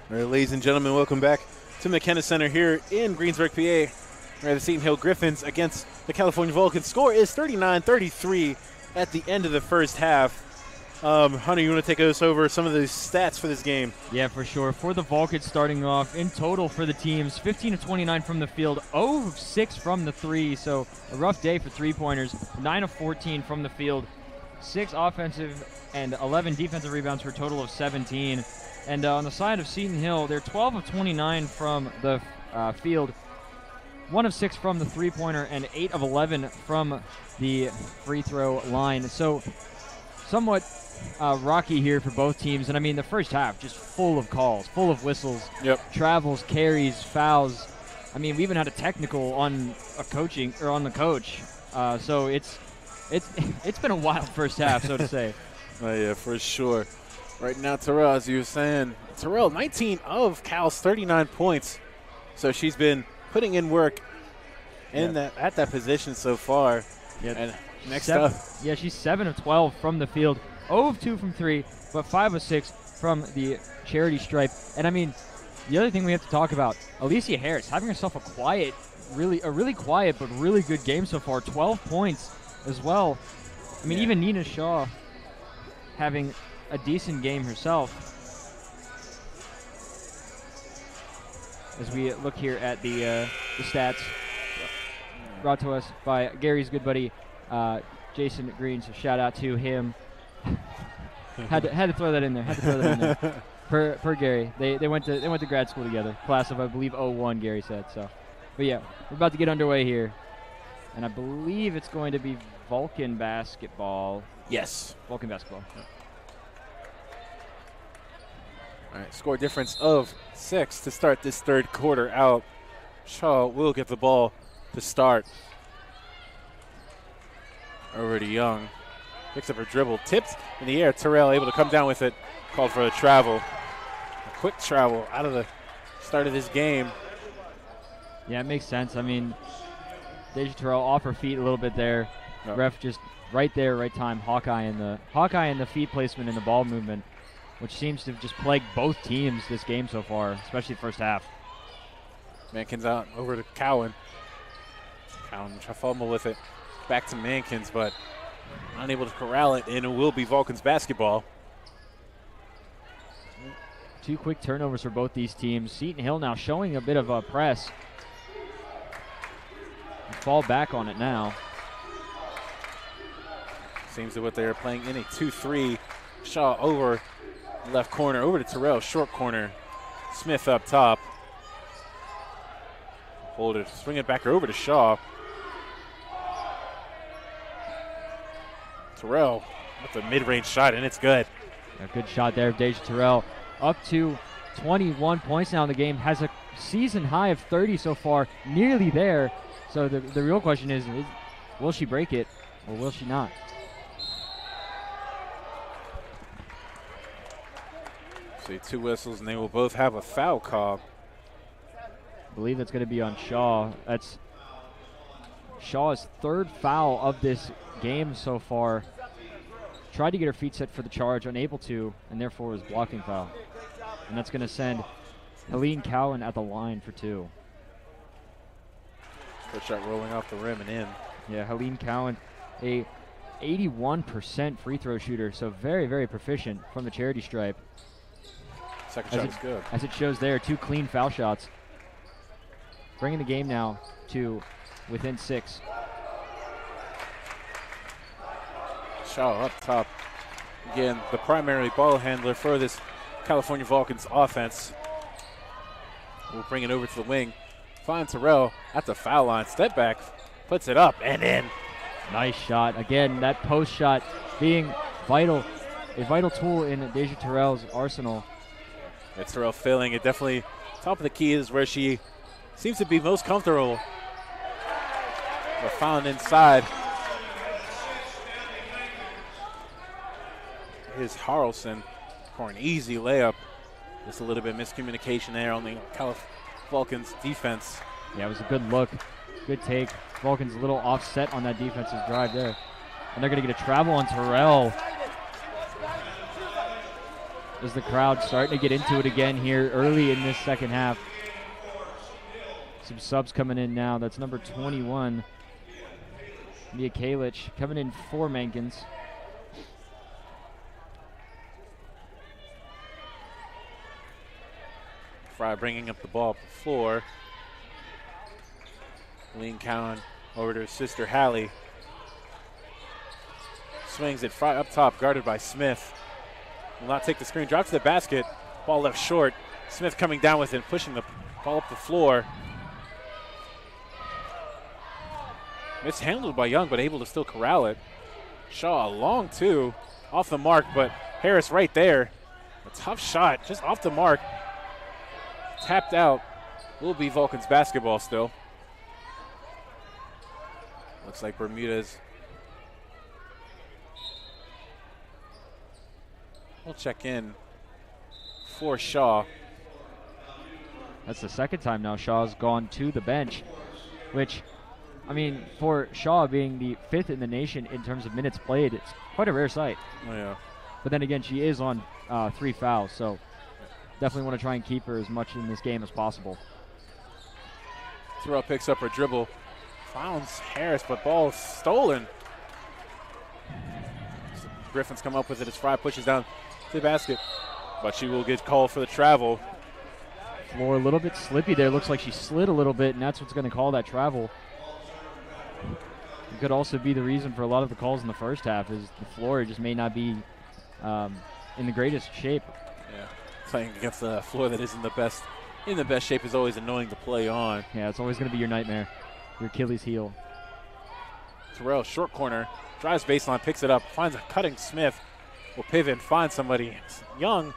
A: All right, ladies and gentlemen, welcome back to McKenna Center here in Greensburg, PA. We're at the Seton Hill Griffins against the California Vulcans. Score is 39-33 at the end of the first half. Hunter, you want to take us over some of the stats for this game?
B: Yeah, for sure. For the Vulcans starting off, in total for the teams, 15 of 29 from the field, 0 of 6 from the three, so a rough day for three-pointers, 9 of 14 from the field, 6 offensive and 11 defensive rebounds for a total of 17. And on the side of Seton Hill, they're 12 of 29 from the field, 1 of 6 from the three-pointer, and 8 of 11 from the free throw line. So somewhat rocky here for both teams. And I mean, the first half just full of calls, full of whistles, travels, carries, fouls. I mean, we even had a technical on the coach. So it's been a wild first half, so to say.
A: Oh, yeah, for sure. Right now, Terrell, as you were saying, 19 of Cal's 39 points. So she's been putting in work at that position so far.
B: Yeah.
A: And next up.
B: Yeah, she's 7 of 12 from the field, 0 of 2 from 3, but 5 of 6 from the charity stripe. And I mean, the other thing we have to talk about, Alicia Harris having herself a really quiet but really good game so far. 12 points as well. I mean, even Nina Shaw having a decent game herself. As we look here at the stats brought to us by Gary's good buddy Jason Green, so shout out to him. had to throw that in there. Per Gary, they went to grad school together. Class of, I believe, 01, Gary said. So, but yeah, we're about to get underway here, and I believe it's going to be Vulcan basketball.
A: Yes,
B: Vulcan basketball.
A: Yeah. All right, score difference of 6 to start this third quarter out. Shaw will get the ball to start. Over to Young. Picks up her dribble, tipped in the air. Terrell able to come down with it. Called for a travel. A quick travel out of the start of this game.
B: Yeah, it makes sense. I mean, Deja Terrell off her feet a little bit there.
A: Yep.
B: Ref just right there, right time. Hawkeye in the feet placement and the ball movement, which seems to have just plagued both teams this game so far, especially the first half.
A: Mankins out over to Cowan. Cowan try to fumble with it. Back to Mankins, but unable to corral it, and it will be Vulcan's basketball.
B: 2 quick turnovers for both these teams. Seton Hill now showing a bit of a press. Fall back on it now.
A: Seems that what they are playing in a 2-3. Shaw over left corner, over to Terrell, short corner. Smith up top. Hold it, swing it back over to Shaw. Terrell with a mid-range shot, and it's good.
B: A good shot there of Deja Terrell. Up to 21 points now in the game. Has a season high of 30 so far, nearly there. So the real question is, will she break it or will she not?
A: See 2 whistles, and they will both have a foul call.
B: I believe that's going to be on Shaw. That's Shaw's 3rd foul of this game so far. Tried to get her feet set for the charge, unable to, and therefore was blocking foul. And that's going to send Helene Cowan at the line for 2.
A: Good shot rolling off the rim and in.
B: Yeah, Helene Cowan, a 81% free throw shooter, so very, very proficient from the charity stripe.
A: Second shot is good.
B: As it shows there, 2 clean foul shots. Bringing the game now to within 6.
A: Shaw up top. Again, the primary ball handler for this California Vulcans offense. We'll bring it over to the wing. Find Terrell at the foul line. Step back, puts it up and in.
B: Nice shot. Again, that post shot being a vital tool in Deja Terrell's arsenal.
A: It's Terrell failing it. Definitely top of the key is where she seems to be most comfortable. But found inside. Here's Harrelson for an easy layup. Just a little bit of miscommunication there on the Vulcans defense.
B: Yeah, it was a good look. Good take. Vulcans a little offset on that defensive drive there. And they're going to get a travel on Terrell. as the crowd starting to get into it again here early in this second half. Some subs coming in now. That's number 21, Mia Kalic, coming in for Mankins.
A: Fry bringing up the ball up the floor. Lean Cowan over to his sister Hallie. Swings it Fry up top, guarded by Smith. Will not take the screen. Drop to the basket. Ball left short. Smith coming down with it, pushing the ball up the floor. Mishandled by Young, but able to still corral it. Shaw, a long two. Off the mark, but Harris right there. A tough shot, just off the mark. Tapped out. Will be Vulcan's basketball still. Looks like Bermudez will check in for Shaw.
B: That's the second time now Shaw's gone to the bench, which, I mean, for Shaw being the 5th in the nation in terms of minutes played, it's quite a rare sight.
A: Oh, yeah.
B: But then again, she is on 3 fouls, so definitely want to try and keep her as much in this game as possible.
A: Terrell picks up her dribble. Founds Harris, but ball stolen. Griffin's come up with it as Fry pushes down to the basket, but she will get called for the travel.
B: Floor a little bit slippy there. Looks like she slid a little bit, and that's what's going to call that travel. It could also be the reason for a lot of the calls in the first half is the floor just may not be in the greatest shape.
A: Yeah, playing against a floor that isn't in the best shape is always annoying to play on.
B: Yeah, it's always going to be your nightmare, your Achilles heel.
A: Terrell, short corner, drives baseline, picks it up, finds a cutting Smith, will pivot and find somebody. It's Young,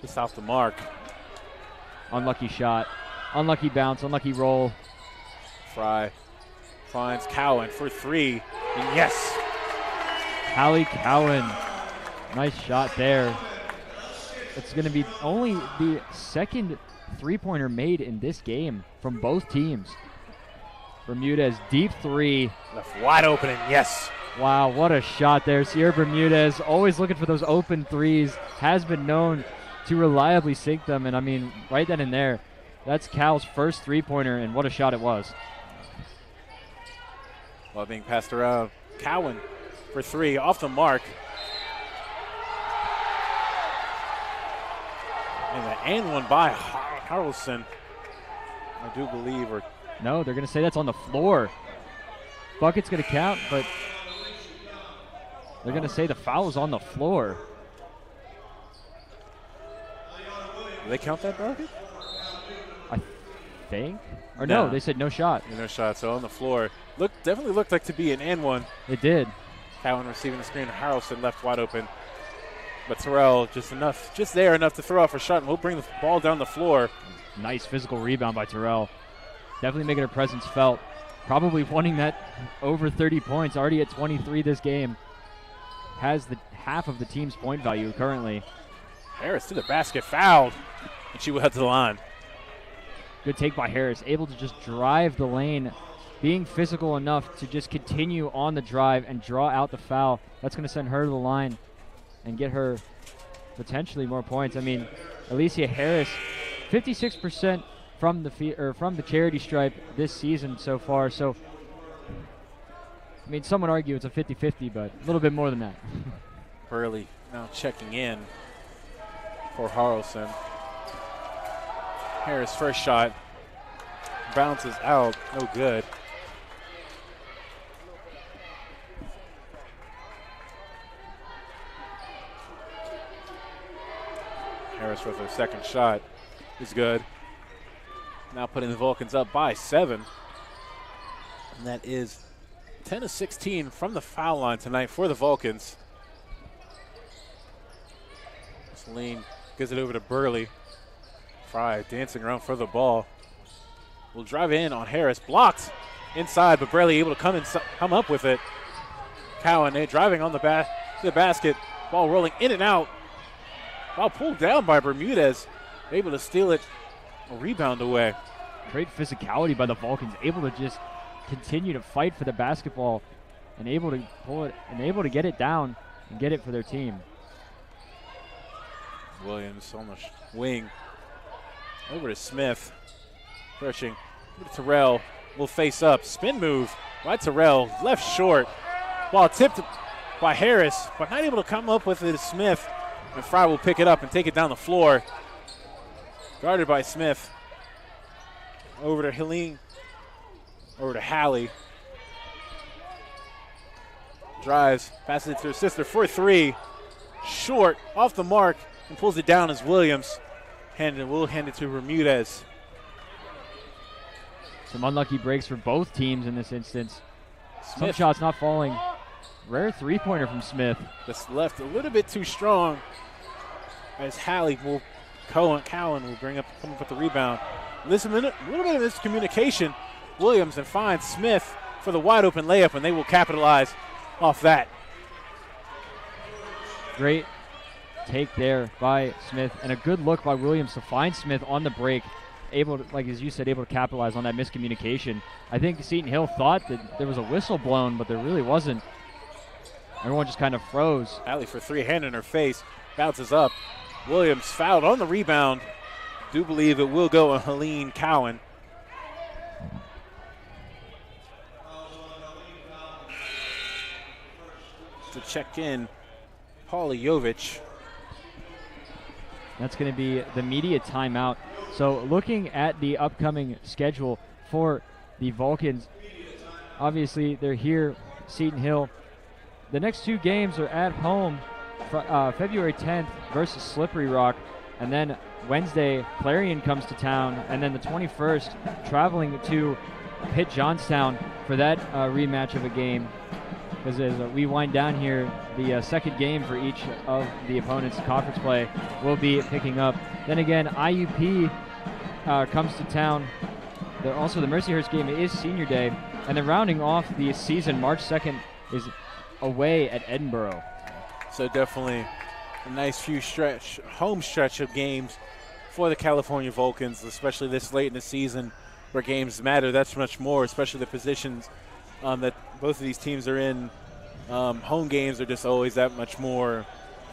A: just off the mark.
B: Unlucky shot, unlucky bounce, unlucky roll.
A: Fry finds Cowan for 3, and yes!
B: Hallie Cowan, nice shot there. It's going to be only the second three-pointer made in this game from both teams. Bermudez, deep 3.
A: Left wide open, and yes!
B: Wow, what a shot there. Sierra Bermudez, always looking for those open threes, has been known to reliably sink them, and I mean, right then and there, that's Cal's first three-pointer, and what a shot it was.
A: While being passed around, Cowan for 3, off the mark. And one by Harrelson, I do believe. Or
B: no, they're going to say that's on the floor. Bucket's going to count, but they're going to say the foul is on the floor.
A: Do they count that bucket?
B: I think. Or no, they said no shot.
A: No shot, so on the floor. Definitely looked like to be an and one.
B: It did.
A: Cowan receiving the screen. Harrelson left wide open. But Terrell just there enough to throw off a shot, and we'll bring the ball down the floor.
B: Nice physical rebound by Terrell. Definitely making her presence felt. Probably wanting that over 30 points, already at 23 this game. Has the half of the team's point value currently.
A: Harris to the basket, fouled, and she will head to the line.
B: Good take by Harris, able to just drive the lane, being physical enough to just continue on the drive and draw out the foul. That's going to send her to the line and get her potentially more points. I mean, Alicia Harris, 56% from the charity stripe this season so far. So, I mean, some would argue it's a 50-50, but a little bit more than that.
A: Burley now checking in for Harrelson. Harris first shot bounces out, no good. Harris with her second shot is good. Now putting the Vulcans up by 7. And that is 10 of 16 from the foul line tonight for the Vulcans. Celine gives it over to Burley. Fry dancing around for the ball. Will drive in on Harris. Blocked inside, but barely able to come up with it. Cowan driving on the basket. Ball rolling in and out. Ball pulled down by Bermudez. Able to steal it. A rebound away.
B: Great physicality by the Vulcans. Able to just continue to fight for the basketball and able to pull it and able to get it down and get it for their team.
A: Williams on the wing. Over to Smith. Pushing. Terrell will face up. Spin move by Terrell. Left short. Ball tipped by Harris, but not able to come up with it is Smith. And Fry will pick it up and take it down the floor. Guarded by Smith. Over to Helene. Over to Hallie. Drives. Passes it to her sister for three. Short. Off the mark. And pulls it down as Williams. Will hand it to Bermudez.
B: Some unlucky breaks for both teams in this instance.
A: Smith.
B: Some shots not falling. Rare three-pointer from Smith.
A: Just left a little bit too strong as Hallie will, Cowan will come up with the rebound. Listen, a little bit of miscommunication. Williams and finds Smith for the wide open layup, and they will capitalize off that.
B: Great take there by Smith, and a good look by Williams to find Smith on the break. Able to, like as you said, able to capitalize on that miscommunication. I think Seton Hill thought that there was a whistle blown, but there really wasn't. Everyone just kind of froze.
A: Hallie for three, hand in her face, bounces up. Williams fouled on the rebound. Do believe it will go on Helene Cowan. To check in, Paulie Jovic.
B: That's going to be the media timeout. So looking at the upcoming schedule for the Vulcans, obviously they're here, Seton Hill. The next two games are at home, February 10th versus Slippery Rock, and then Wednesday, Clarion comes to town, and then the 21st, traveling to Pitt Johnstown for that rematch of a game. Because as we wind down here, the second game for each of the opponents' conference play will be picking up. Then again, IUP comes to town. Also, the Mercyhurst game is Senior Day, and then rounding off the season, March 2nd is away at Edinburgh.
A: So definitely a nice home stretch of games for the California Vulcans, especially this late in the season where games matter. That's much more, especially the positions that both of these teams are in. Home games are just always that much more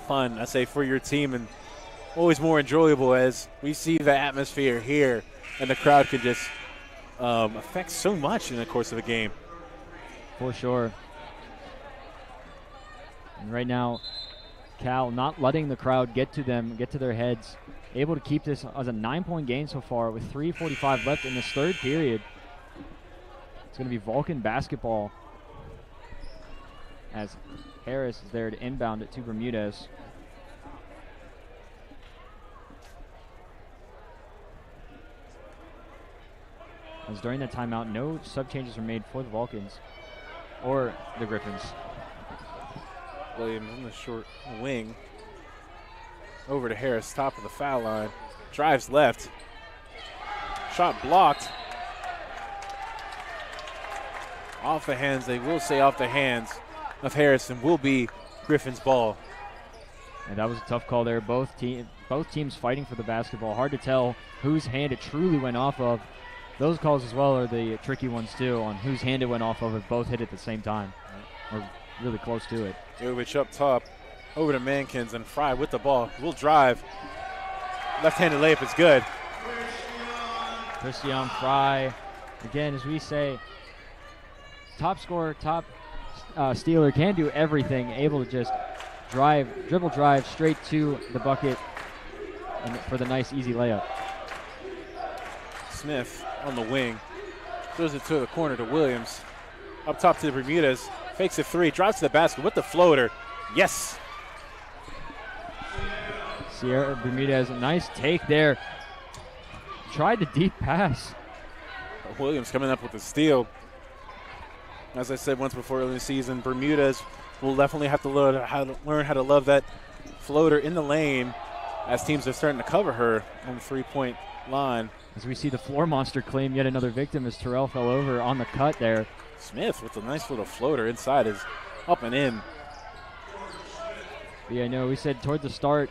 A: fun, I say, for your team, and always more enjoyable as we see the atmosphere here, and the crowd can just affect so much in the course of a game.
B: For sure. And right now, Cal not letting the crowd get to them, get to their heads, able to keep this as a 9-point game so far with 3:45 left in this third period. It's going to be Vulcan basketball as Harris is there to inbound it to Bermudez. As during that timeout, no sub changes were made for the Vulcans or the Griffins.
A: Williams in the short wing. Over to Harris, top of the foul line. Drives left. Shot blocked. Off the hands, they will say off the hands of Harrison, will be Griffin's ball.
B: And that was a tough call there. Both teams fighting for the basketball. Hard to tell whose hand it truly went off of. Those calls as well are the tricky ones too, on whose hand it went off of if both hit at the same time. Or really close to it.
A: Jovic up top, over to Mankins, and Fry with the ball. Will drive. Left-handed layup is good.
B: Christian Fry, again, as we say, top scorer, top stealer, can do everything, able to just dribble drive straight to the bucket and for the nice easy layup.
A: Smith on the wing, throws it to the corner to Williams. Up top to Bermudez, fakes a three, drives to the basket with the floater. Yes.
B: Sierra Bermudez, a nice take there. Tried the deep pass.
A: Williams coming up with the steal. As I said once before early in the season, Bermudez will definitely have to learn how to love that floater in the lane as teams are starting to cover her on the three-point line.
B: As we see the floor monster claim yet another victim as Terrell fell over on the cut there.
A: Smith with a nice little floater inside is up and in.
B: Yeah, I know. We said toward the start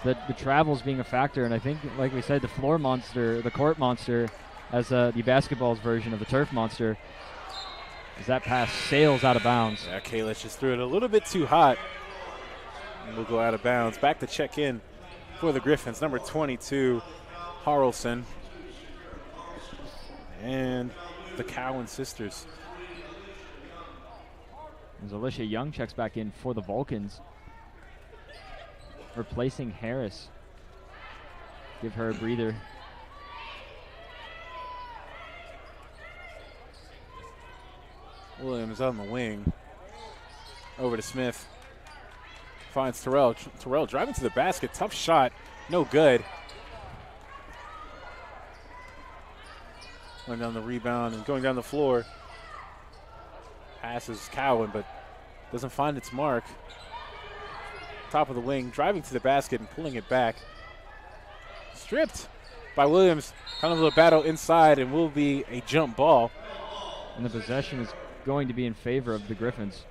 B: that the travel's being a factor, and I think, like we said, the floor monster, the court monster, as the basketball's version of the turf monster, as that pass sails out of bounds.
A: Yeah, Kalish just threw it a little bit too hot. And we'll go out of bounds. Back to check in for the Griffins, number 22, Harrelson. And the Cowan sisters.
B: As Alicia Young checks back in for the Vulcans, replacing Harris. Give her a breather.
A: Williams on the wing. Over to Smith. Finds Terrell. Terrell driving to the basket. Tough shot. No good. Going down the rebound and going down the floor. Passes Cowan, but doesn't find its mark. Top of the wing, driving to the basket and pulling it back. Stripped by Williams. Kind of a battle inside, and will be a jump ball.
B: And the possession is going to be in favor of the Griffins.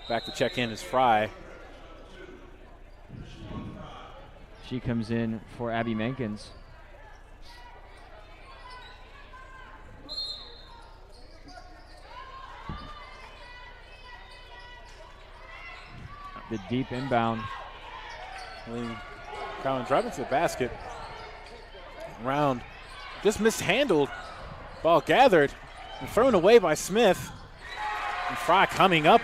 A: Back to check in is Fry.
B: She comes in for Abby Menkins. The deep inbound.
A: Cowan driving to the basket. Round just mishandled. Ball gathered and thrown away by Smith. And Fry coming up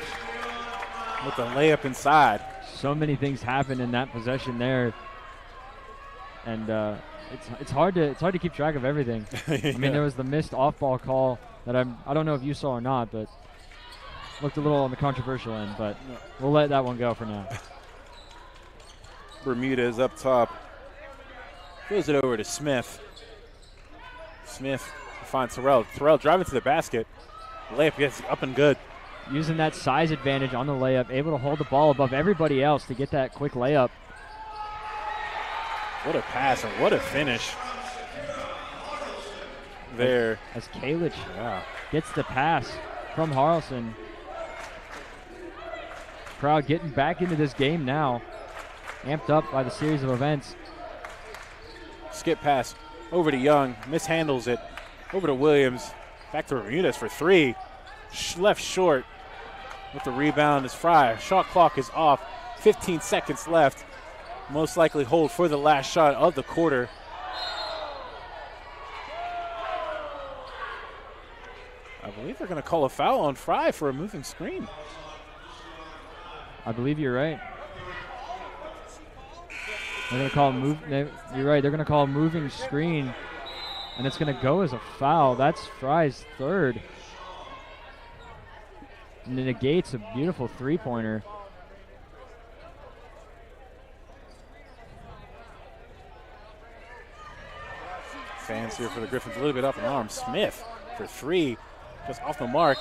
A: with the layup inside.
B: So many things happen in that possession there, and it's hard to keep track of everything.
A: Yeah.
B: I mean, there was the missed off-ball call that I don't know if you saw or not, but looked a little on the controversial end. But we'll let that one go for now.
A: Bermuda is up top. Throws it over to Smith. Smith finds Terrell. Terrell driving to the basket. Layup gets up and good.
B: Using that size advantage on the layup, able to hold the ball above everybody else to get that quick layup.
A: What a pass and what a finish there.
B: As Kalich gets the pass from Harrelson. Crowd getting back into this game now, amped up by the series of events.
A: Skip pass over to Young, mishandles it. Over to Williams, back to Bermudez for three. Left short with the rebound is Fry. Shot clock is off, 15 seconds left. Most likely hold for the last shot of the quarter. I believe they're going to call a foul on Fry for a moving screen.
B: I believe you're right. They're going to call you're right. They're going to call a moving screen, and it's going to go as a foul. That's Fry's third. And it negates a beautiful three-pointer.
A: Fans here for the Griffins, a little bit up in arm. Smith for three, just off the mark.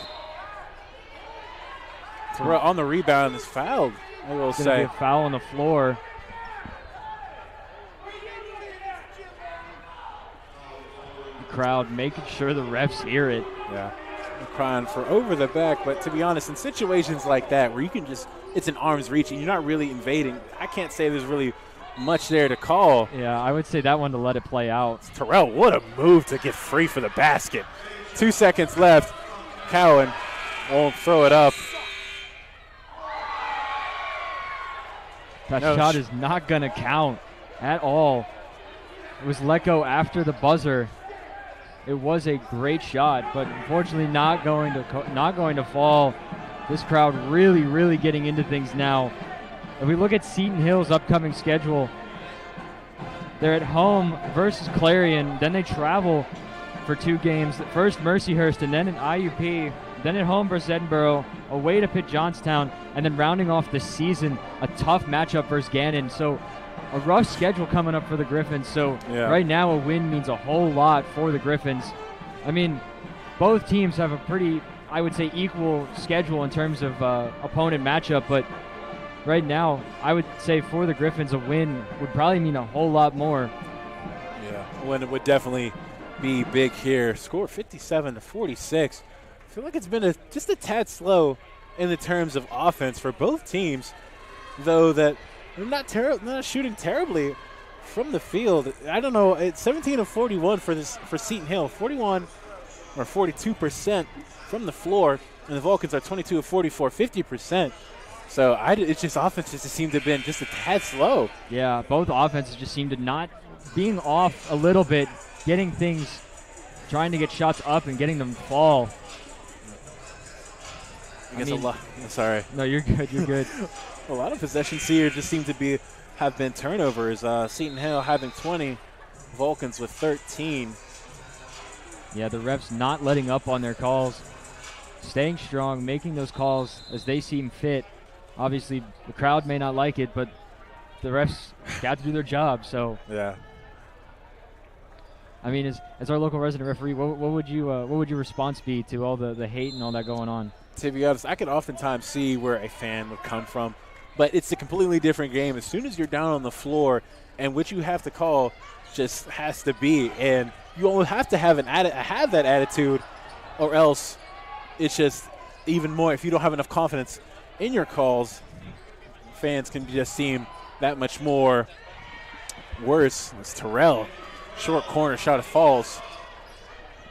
A: Terrell on the rebound is fouled, I will say.
B: Be a foul on the floor. The crowd making sure the refs hear it.
A: Yeah. Crying for over the back, but to be honest, in situations like that where you can just, it's an arm's reach and you're not really invading, I can't say there's really much there to call.
B: Yeah, I would say that one to let it play out.
A: Terrell, what a move to get free for the basket. 2 seconds left. Cowan won't throw it up.
B: That shot is not going to count at all. It was let go after the buzzer. It was a great shot, but unfortunately not going to fall. This crowd really getting into things now. If we look at Seton Hill's upcoming schedule, they're at home versus Clarion, then they travel for 2 games. First Mercyhurst and then an IUP, then at home versus Edinburgh, away to Pitt Johnstown, and then rounding off the season, a tough matchup versus Gannon. So a rough schedule coming up for the Griffins. So right now a win means a whole lot for the Griffins. I mean, both teams have a pretty, I would say, equal schedule in terms of opponent matchup, but right now I would say for the Griffins a win would probably mean a whole lot more.
A: Yeah, a win would definitely be big here. Score 57-46. I feel like it's been just a tad slow in the terms of offense for both teams, though that they're not shooting terribly from the field. I don't know. It's 17 of 41 for Seton Hill, 41 or 42% from the floor, and the Vulcans are 22 of 44, 50%. So it's just offenses just seem to have been just a tad slow.
B: Yeah, both offenses just seem to not being off a little bit, getting things, trying to get shots up and getting them to fall.
A: Sorry.
B: No, you're good. You're good.
A: A lot of possessions here just seem to have been turnovers. Seton Hill having 20, Vulcans with 13.
B: Yeah, the refs not letting up on their calls, staying strong, making those calls as they seem fit. Obviously, the crowd may not like it, but the refs got to do their job. So
A: yeah.
B: I mean, as our local resident referee, what would your response be to all the hate and all that going on?
A: To be honest, I could oftentimes see where a fan would come from, but it's a completely different game. As soon as you're down on the floor, and what you have to call just has to be, and you all have to have that attitude, or else it's just even more. If you don't have enough confidence in your calls, fans can just seem that much more worse. It's Terrell, short corner shot at falls.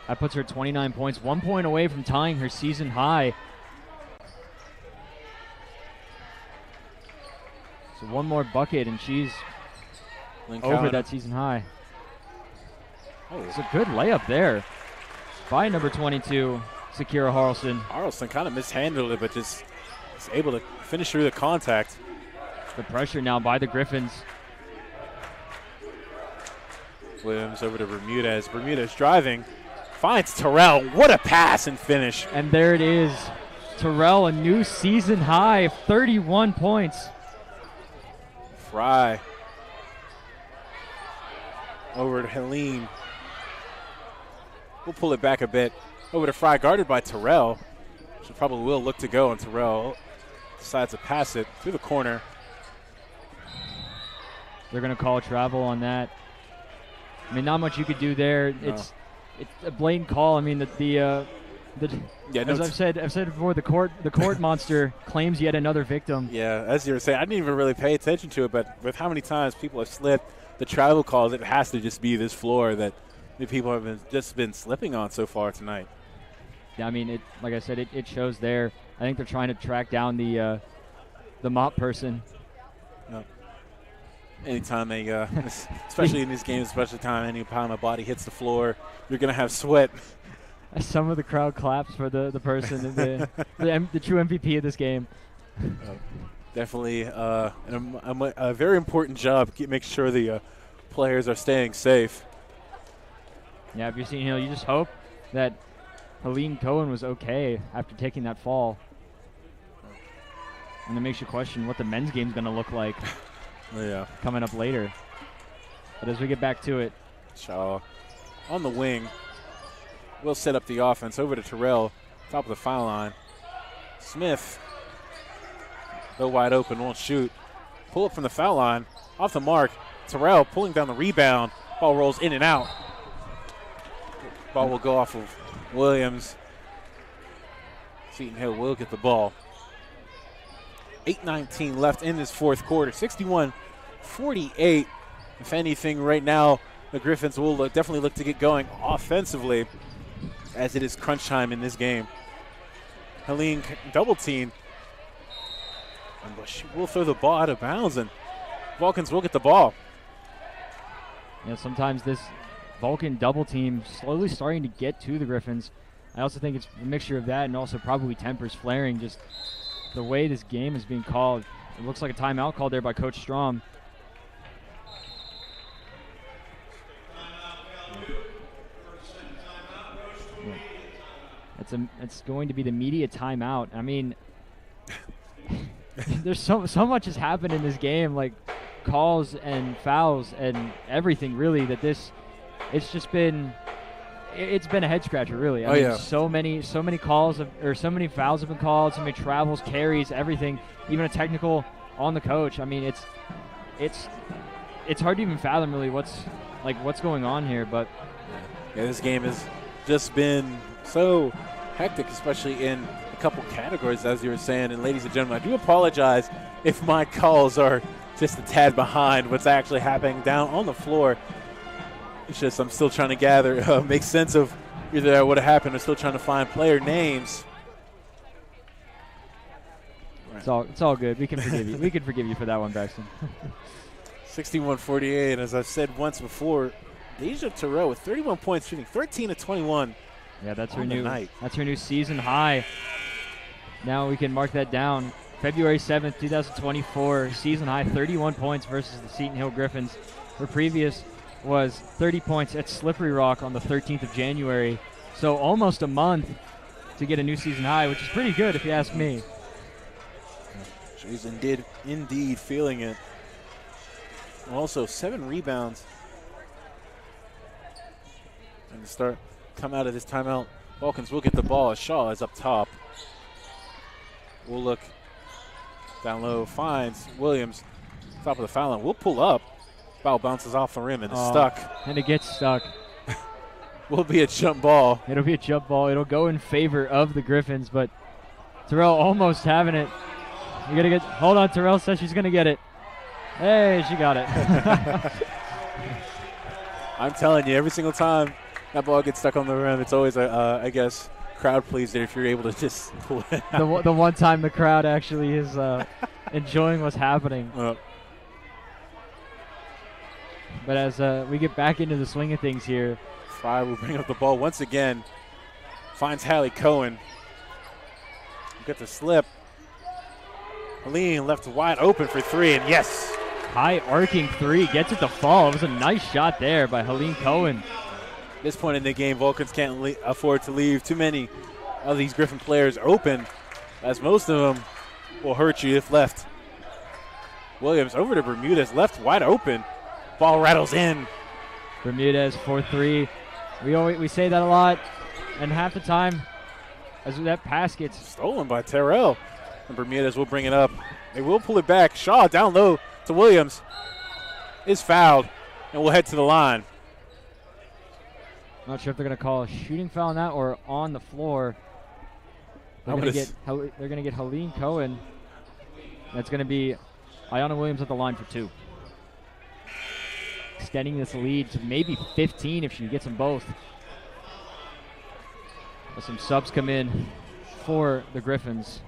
B: That puts her at 29 points, 1 point away from tying her season high. So one more bucket, and she's over that season high. Oh, it's a good layup there by number 22, Sakira Harlson.
A: Harlson kind of mishandled it, but just is able to finish through the contact.
B: The pressure now by the Griffins.
A: Williams over to Bermudez. Bermudez driving, finds Terrell. What a pass and finish.
B: And there it is. Terrell, a new season high of 31 points.
A: Fry over to Helene. We'll pull it back a bit. Over to Fry, guarded by Terrell. She probably will look to go, and Terrell decides to pass it through the corner.
B: They're going to call travel on that. I mean, not much you could do there. No. It's a blatant call. I mean, I've said before, the court monster claims yet another victim.
A: Yeah, as you were saying, I didn't even really pay attention to it, but with how many times people have slipped the travel calls, it has to just be this floor that the people have just been slipping on so far tonight.
B: Yeah, I mean, like I said, it shows there. I think they're trying to track down the mop person.
A: No. Anytime they, especially in these games, especially time any time a body hits the floor, you're going to have sweat.
B: Some of the crowd claps for the person, the true MVP of this game.
A: Definitely a very important job. Make sure the players are staying safe.
B: Yeah, if you're seeing Hill, you just hope that Helene Cohen was okay after taking that fall. And it makes you question what the men's game's going to look like.
A: Yeah.
B: Coming up later. But as we get back to it.
A: Shaw on the wing. We'll set up the offense over to Terrell, top of the foul line. Smith, though wide open, won't shoot. Pull up from the foul line, off the mark. Terrell pulling down the rebound. Ball rolls in and out. Ball will go off of Williams. Seton Hill will get the ball. 8:19 left in this fourth quarter. 61-48. If anything, right now, the Griffins will definitely look to get going offensively, as it is crunch time in this game. Helene double team. And she will throw the ball out of bounds, and Vulcans will get the ball.
B: Yeah, sometimes this Vulcan double team slowly starting to get to the Griffins. I also think it's a mixture of that and also probably tempers flaring, just the way this game is being called. It looks like a timeout called there by Coach Strom. It's going to be the media timeout. I mean, there's so much has happened in this game, like calls and fouls and everything, really, that it's been a head scratcher, really. I mean,
A: yeah.
B: So many calls so many fouls have been called, so many travels, carries, everything, even a technical on the coach. I mean, it's hard to even fathom really what's going on here, but
A: yeah, this game has just been so hectic, especially in a couple categories, as you were saying. And ladies and gentlemen, I do apologize if my calls are just a tad behind what's actually happening down on the floor. It's just I'm still trying to make sense of either what happened or still trying to find player names.
B: It's all good. We can forgive you. We can forgive you for that one, Braxton.
A: 61-48. As I've said once before, Deja Terrell with 31 points, shooting 13 of 21.
B: Yeah, that's her
A: night.
B: That's her new season high. Now we can mark that down. February 7th, 2024, season high, 31 points versus the Seton Hill Griffins. Her previous was 30 points at Slippery Rock on the 13th of January. So almost a month to get a new season high, which is pretty good if you ask me.
A: She's indeed feeling it. Also, 7 rebounds. And to come out of this timeout, Balkans will get the ball. Shaw is up top. We'll look down low, finds Williams, top of the foul line. We'll pull up. Ball bounces off the rim and is stuck.
B: And it gets stuck.
A: Will be a jump ball.
B: It'll be a jump ball. It'll go in favor of the Griffins, but Terrell almost having it. You gotta get. Hold on, Terrell says she's gonna get it. Hey, she got it.
A: I'm telling you, every single time that ball gets stuck on the rim, it's always I guess, crowd pleaser if you're able to just pull it out.
B: The one time the crowd actually is enjoying what's happening. But as we get back into the swing of things here,
A: Fry will bring up the ball once again. Finds Hallie Cohen. Get the slip. Helene left wide open for 3, and yes.
B: High arcing 3, gets it to fall. It was a nice shot there by Helene Cohen.
A: At this point in the game, Vulcans can't afford to leave too many of these Griffin players open, as most of them will hurt you if left. Williams over to Bermudez, left wide open. Ball rattles in.
B: Bermudez for 3. We say that a lot, and half the time, as that pass gets
A: stolen by Terrell, and Bermudez will bring it up. They will pull it back. Shaw down low to Williams. Is fouled, and will head to the line.
B: Not sure if they're going to call a shooting foul on that or on the floor. They're going to get Helene Cohen. That's going to be Ayanna Williams at the line for 2. Extending this lead to maybe 15 if she gets them both. As some subs come in for the Griffins.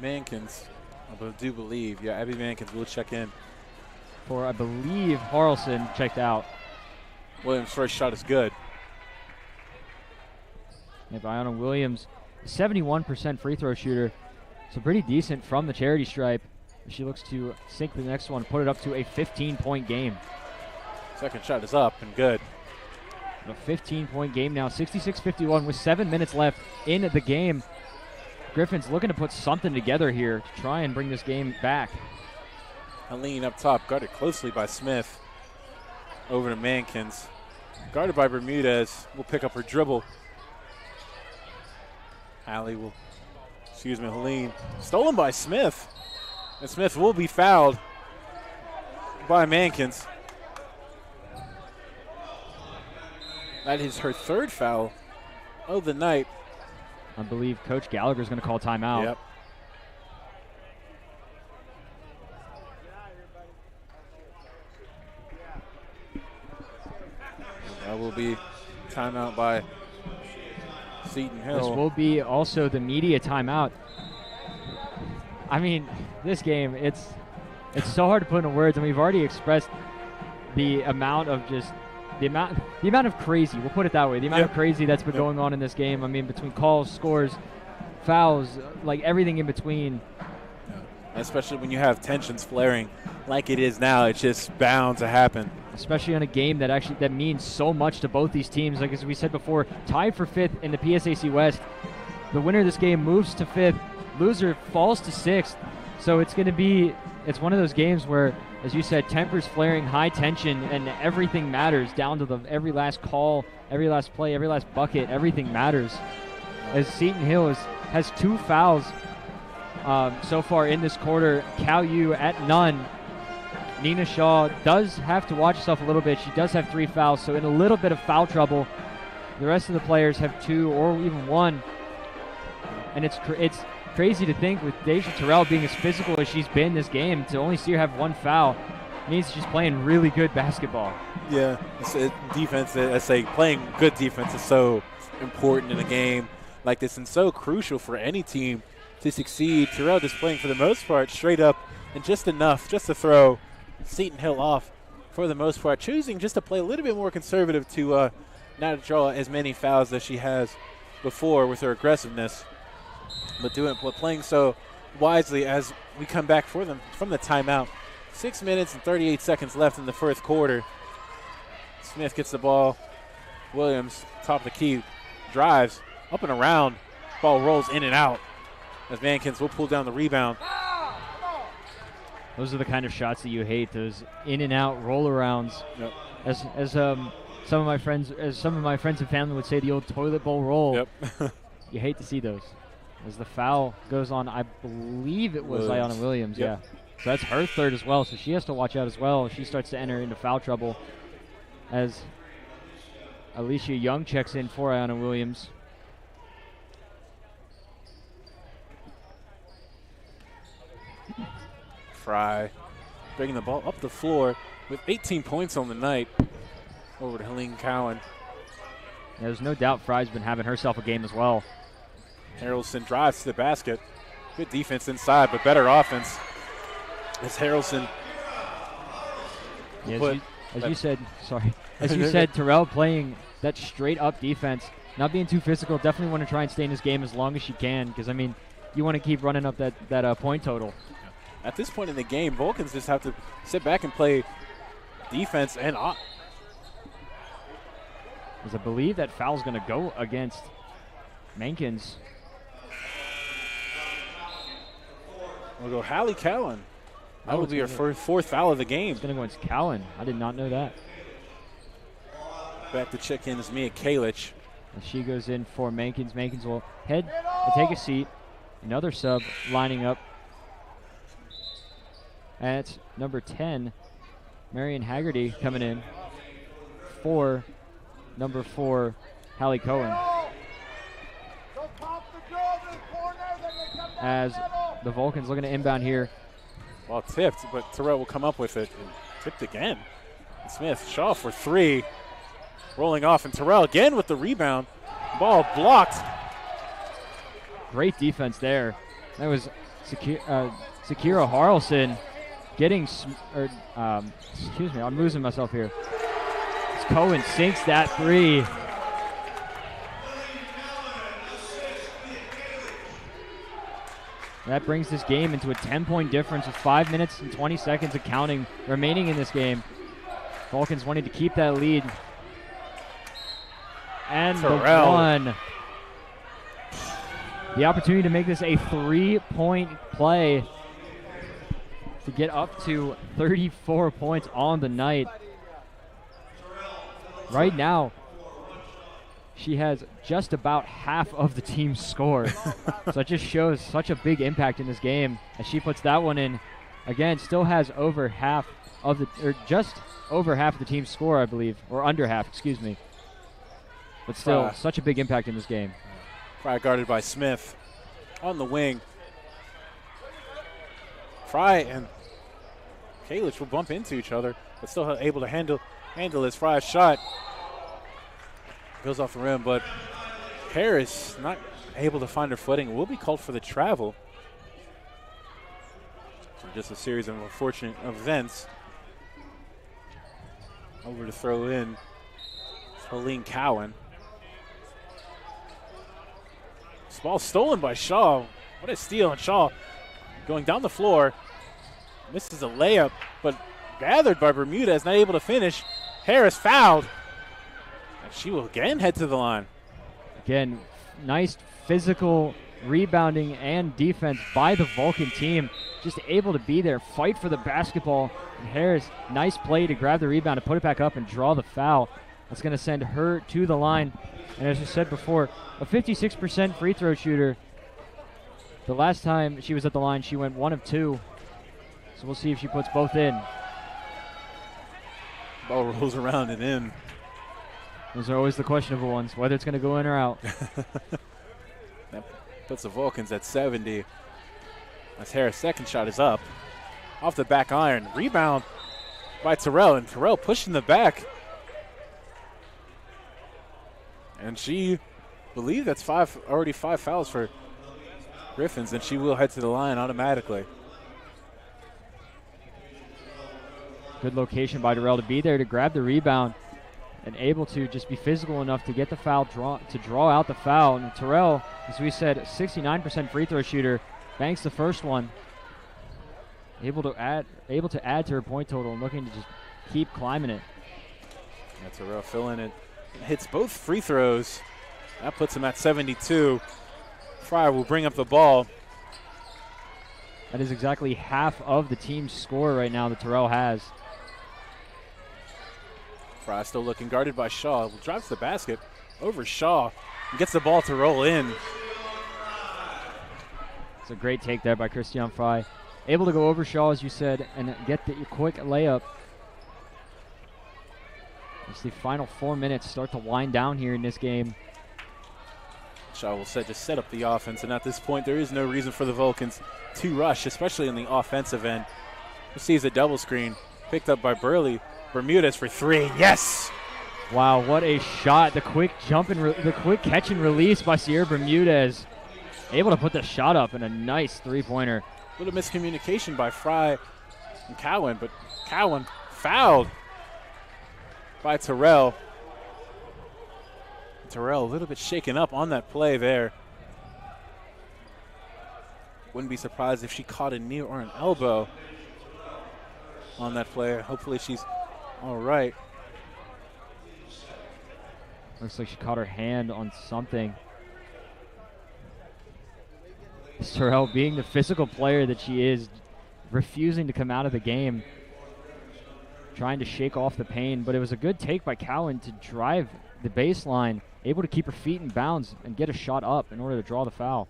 A: Mankins, I do believe. Yeah, Abby Mankins will check in.
B: For, I believe, Harrelson checked out.
A: Williams' first shot is good.
B: And Ayanna Williams, 71% free throw shooter. So pretty decent from the charity stripe. She looks to sink the next one, put it up to a 15-point game.
A: Second shot is up and good.
B: A 15-point game now, 66-51 with 7 minutes left in the game. Griffins looking to put something together here to try and bring this game back.
A: Helene up top, guarded closely by Smith. Over to Mankins. Guarded by Bermudez. Will pick up her dribble. Helene. Stolen by Smith. And Smith will be fouled by Mankins. That is her 3rd foul of the night.
B: I believe Coach Gallagher is going to call timeout.
A: Yep. That will be timeout by Seton Hill.
B: This will be also the media timeout. I mean, this game, it's so hard to put into words, and we've already expressed the amount of the amount of crazy, we'll put it that way, the amount of crazy that's been going on in this game. I mean, between calls, scores, fouls, like everything in between.
A: Especially when you have tensions flaring like it is now, it's just bound to happen.
B: Especially on a game that means so much to both these teams. Like as we said before, tied for 5th in the PSAC West. The winner of this game moves to 5th, loser falls to 6th. So it's one of those games where, as you said, tempers flaring, high tension, and everything matters down to every last call, every last play, every last bucket, everything matters. As Seton Hill has 2 fouls so far in this quarter, Cal U at none. Nina Shaw does have to watch herself a little bit. She does have 3 fouls, so in a little bit of foul trouble. The rest of the players have 2 or even 1. And it's crazy to think with Deja Terrell being as physical as she's been this game, to only see her have 1 foul means she's playing really good basketball.
A: Yeah, defense, I say playing good defense is so important in a game like this and so crucial for any team to succeed. Terrell displaying for the most part straight up and just enough just to throw Seton Hill off for the most part, choosing just to play a little bit more conservative to not draw as many fouls as she has before with her aggressiveness, but playing so wisely as we come back for them from the timeout. 6 minutes and 38 seconds left in the first quarter. Smith gets the ball. Williams, top of the key, drives up and around. Ball rolls in and out as Mankins will pull down the rebound.
B: Those are the kind of shots that you hate, those in and out roll arounds.
A: Yep.
B: As some of my friends and family would say, the old toilet bowl roll.
A: Yep.
B: You hate to see those. As the foul goes on, I believe it was Ayanna Williams.
A: Yep.
B: Yeah. So that's her third as well, so she has to watch out as well. She starts to enter into foul trouble as Alicia Young checks in for Ayanna Williams.
A: Fry bringing the ball up the floor with 18 points on the night over to Helene Cowan.
B: Yeah, there's no doubt Fry's been having herself a game as well.
A: Harrelson drives to the basket. Good defense inside, but better offense. As Harrelson.
B: Yeah, as you said, Terrell playing that straight up defense, not being too physical. Definitely want to try and stay in this game as long as she can, because I mean, you want to keep running up that point total.
A: At this point in the game, Vulcans just have to sit back and play defense and
B: As I believe that foul's going to go against Mankins.
A: We'll go Hallie Cowan. That will be her fourth foul of the game.
B: It's going to go against Cowan. I did not know that.
A: Back to check in is Mia Kalich.
B: As she goes in for Mankins. Mankins will head and take a seat. Another sub lining up. At number 10, Marion Haggerty coming in for number 4, Hallie Cohen. As the Vulcans looking to inbound here.
A: Ball tipped, but Terrell will come up with it. And tipped again. And Smith, Shaw for 3. Rolling off, and Terrell again with the rebound. Ball blocked.
B: Great defense there. That was Sakira Harrelson getting, excuse me, I'm losing myself here. As Cohen sinks that 3. That brings this game into a 10-point difference with 5 minutes and 20 seconds of counting remaining in this game. Vulcans wanting to keep that lead. And
A: Terrell.
B: The one. The opportunity to make this a 3-point play to get up to 34 points on the night. Right now, she has just about half of the team's score. So it just shows such a big impact in this game as she puts that one in. Again, still has over half of the, or just over half of the team's score, I believe, or under half, excuse me. But still, such a big impact in this game.
A: Fry guarded by Smith on the wing. Fry and Kalich will bump into each other, but still able to handle his Fry's shot. Goes off the rim, but Harris not able to find her footing. Will be called for the travel. So just a series of unfortunate events. Over to throw in Helene Cowan. This ball stolen by Shaw. What a steal, and Shaw going down the floor. Misses a layup, but gathered by Bermudez, not able to finish. Harris fouled. And she will again head to the line.
B: Again, nice physical rebounding and defense by the Vulcan team. Just able to be there, fight for the basketball. And Harris, nice play to grab the rebound and put it back up and draw the foul. That's going to send her to the line. And as I said before, a 56% free throw shooter. The last time she was at the line, she went 1 of 2. So we'll see if she puts both in.
A: Ball rolls around and in.
B: Those are always the questionable ones, whether it's going to go in or out.
A: That puts the Vulcans at 70. As Harris' second shot is up. Off the back iron. Rebound by Terrell, and Terrell pushing the back. And she believe that's already five fouls for Griffins, then she will head to the line automatically.
B: Good location by Terrell to be there to grab the rebound and able to just be physical enough to get the foul, draw out the foul. And Terrell, as we said, 69% free throw shooter, banks the first one. Able to add to her point total and looking to just keep climbing it.
A: Yeah, Terrell filling it. Hits both free throws. That puts him at 72. Fryer will bring up the ball.
B: That is exactly half of the team's score right now that Terrell has.
A: Fry still looking, guarded by Shaw. Drives the basket over Shaw and gets the ball to roll in.
B: It's a great take there by Christian Fry. Able to go over Shaw, as you said, and get the quick layup. As the final 4 minutes start to wind down here in this game.
A: Shaw will just set up the offense, and at this point there is no reason for the Vulcans to rush, especially on the offensive end. He sees a double screen picked up by Burley. Bermudez for three. Yes!
B: Wow, what a shot. The quick jump and the quick catch and release by Sierra Bermudez. Able to put the shot up and a nice three-pointer.
A: A little miscommunication by Fry and Cowan, but Cowan fouled by Terrell. Terrell a little bit shaken up on that play there. Wouldn't be surprised if she caught a knee or an elbow on that play. Hopefully she's all right.
B: Looks like she caught her hand on something. Terrell, being the physical player that she is, refusing to come out of the game, trying to shake off the pain. But it was a good take by Cowan to drive the baseline, able to keep her feet in bounds and get a shot up in order to draw the foul.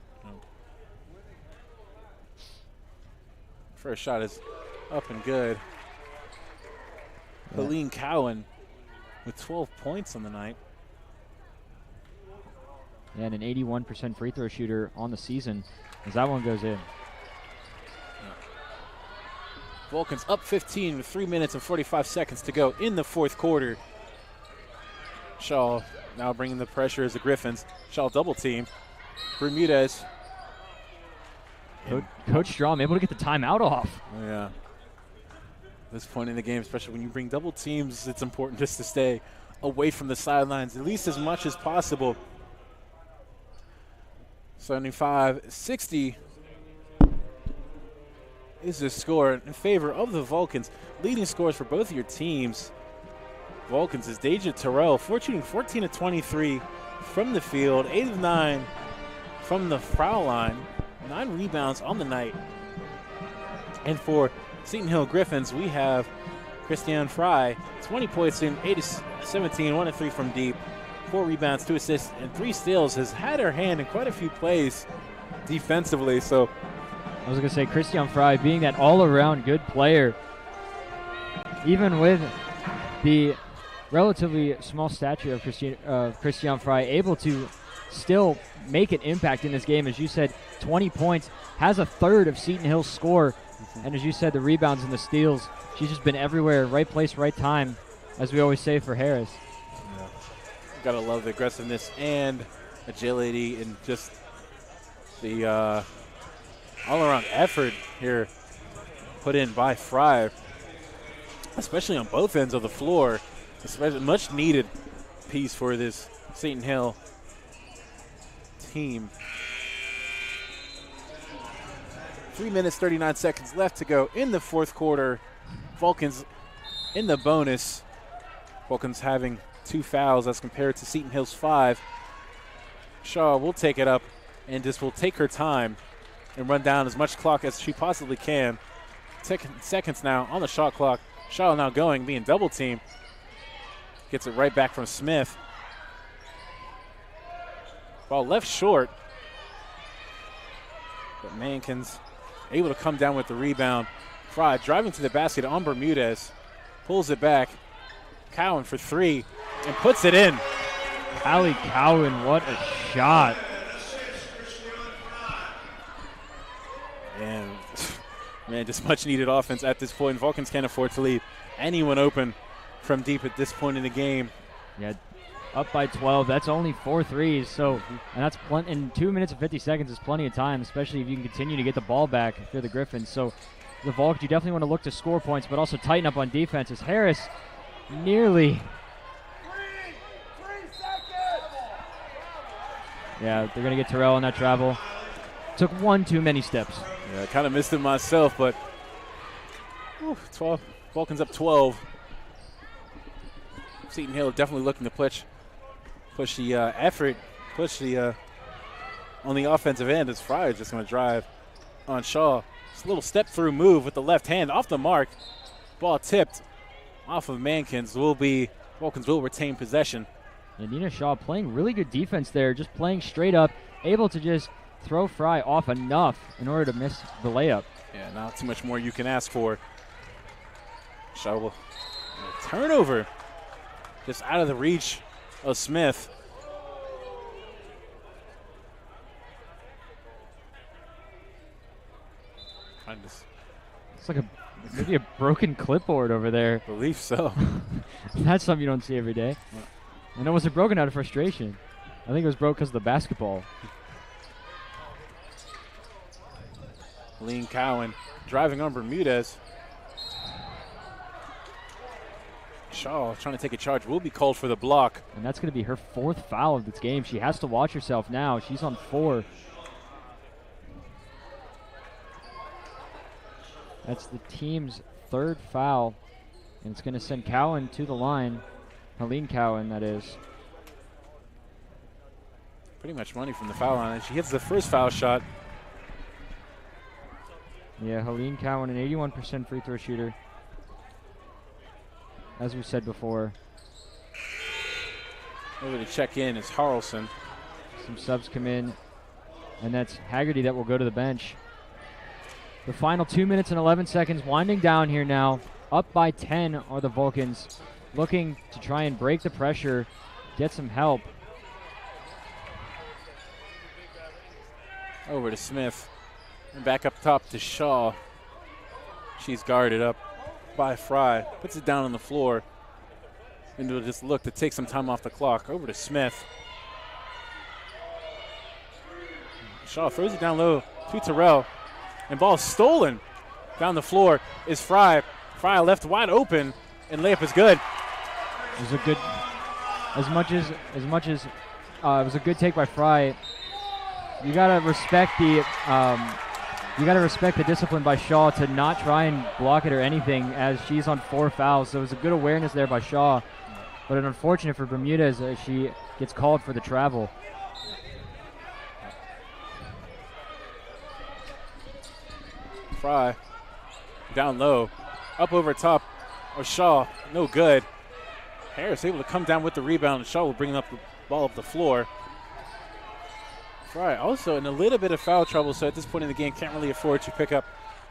A: First shot is up and good. Helene Cowan with 12 points on the night.
B: Yeah, and an 81% free throw shooter on the season as that one goes in.
A: Vulcans up 15 with 3 minutes and 45 seconds to go in the fourth quarter. Shaw now bringing the pressure as the Griffins. Shaw double team. Bermudez.
B: Coach Strom able to get the timeout off.
A: Oh, yeah. At this point in the game, especially when you bring double teams, it's important just to stay away from the sidelines at least as much as possible. 75-60 is the score in favor of the Vulcans. Leading scores for both of your teams. Vulcans is Deja Terrell, shooting 14 of 23 from the field, 8 of 9 from the foul line, 9 rebounds on the night. And for Seton Hill Griffins, we have Christiane Fry, 20 points in 8 of 17, 1 of 3 from deep, 4 rebounds, 2 assists, and 3 steals. Has had her hand in quite a few plays defensively. So
B: I was going to say, Christiane Fry being that all-around good player, even with the relatively small stature of Christiane Fry, able to still make an impact in this game. As you said, 20 points, has a third of Seton Hill's score. And as you said, the rebounds and the steals, she's just been everywhere, right place, right time, as we always say for Harris.
A: Yeah. Gotta love the aggressiveness and agility and just the all-around effort here put in by Fry, especially on both ends of the floor. Especially much needed piece for this Seton Hill team. 3 minutes, 39 seconds left to go in the fourth quarter. Vulcans in the bonus. Vulcans having 2 fouls as compared to Seton Hill's 5. Shaw will take it up and just will take her time and run down as much clock as she possibly can. Seconds now on the shot clock. Shaw now going, being double teamed. Gets it right back from Smith. Ball left short. But Mankins able to come down with the rebound. Fry driving to the basket on Bermudez. Pulls it back. Cowan for 3 and puts it in.
B: Allie Cowan, what a shot.
A: And, man, just much needed offense at this point. Vulcans can't afford to leave anyone open from deep at this point in the game.
B: Yeah, Up by 12. That's only 4 threes. So, and that's in 2 minutes and 50 seconds is plenty of time, especially if you can continue to get the ball back if you're the Griffins. So, the Vulcans, you definitely want to look to score points, but also tighten up on defense as Harris nearly. Yeah, they're going to get Terrell on that travel. Took one too many steps.
A: Yeah, I kind of missed it myself, but 12. Vulcans up 12. Seton Hill definitely looking to push the effort, push the on the offensive end as Fry is just going to drive on Shaw. It's a little step-through move with the left hand off the mark. Ball tipped off of Mankins. Vulcans will retain possession.
B: And Nina Shaw playing really good defense there, just playing straight up, able to just throw Fry off enough in order to miss the layup.
A: Yeah, not too much more you can ask for. Shaw will turnover just out of the reach of Smith.
B: It's like maybe a broken clipboard over there.
A: I believe so.
B: That's something you don't see every day. And it wasn't broken out of frustration. I think it was broke because of the basketball.
A: Lean Cowan driving on Bermudez. Shaw trying to take a charge, will be called for the block.
B: And that's going to be her 4th foul of this game. She has to watch herself now. She's on 4. That's the team's 3rd foul. And it's going to send Cowan to the line. Helene Cowan, that is.
A: Pretty much money from the foul line. She hits the first foul shot.
B: Yeah, Helene Cowan, an 81% free throw shooter. As we said before.
A: Over to check in is Harrelson.
B: Some subs come in. And that's Haggerty that will go to the bench. The final 2 minutes and 11 seconds winding down here now. Up by 10 are the Vulcans. Looking to try and break the pressure, get some help.
A: Over to Smith. And back up top to Shaw. She's guarded up by Fry. Puts it down on the floor. And will just look to take some time off the clock. Over to Smith. Shaw throws it down low to Terrell. And ball stolen down the floor is Fry. Fry left wide open, and layup is good.
B: It was a good, as much as it was a good take by Fry. You gotta respect the discipline by Shaw to not try and block it or anything, as she's on 4 fouls. So it was a good awareness there by Shaw, but an unfortunate for Bermudez as she gets called for the travel.
A: Fry down low, up over top of Shaw, no good. Harris able to come down with the rebound, and Shaw will bring up the ball up the floor. Fry also in a little bit of foul trouble, so at this point in the game can't really afford to pick up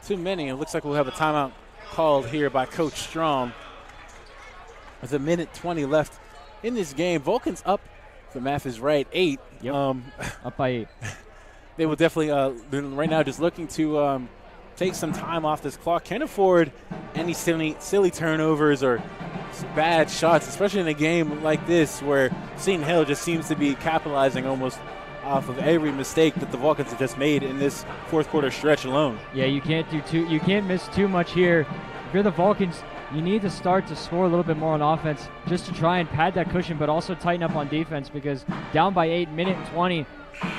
A: too many. It looks like we'll have a timeout called here by Coach Strom. With 1:20 left in this game. Vulcans up, if the math is right, 8.
B: Yep. Up by 8.
A: They will definitely, right now, just looking to take some time off this clock. Can't afford any silly turnovers or bad shots, especially in a game like this where Seton Hill just seems to be capitalizing almost off of every mistake that the Vulcans have just made in this 4th quarter stretch alone.
B: Yeah, you can't miss too much here. If you're the Vulcans, you need to start to score a little bit more on offense just to try and pad that cushion, but also tighten up on defense, because down by 8, 1:20,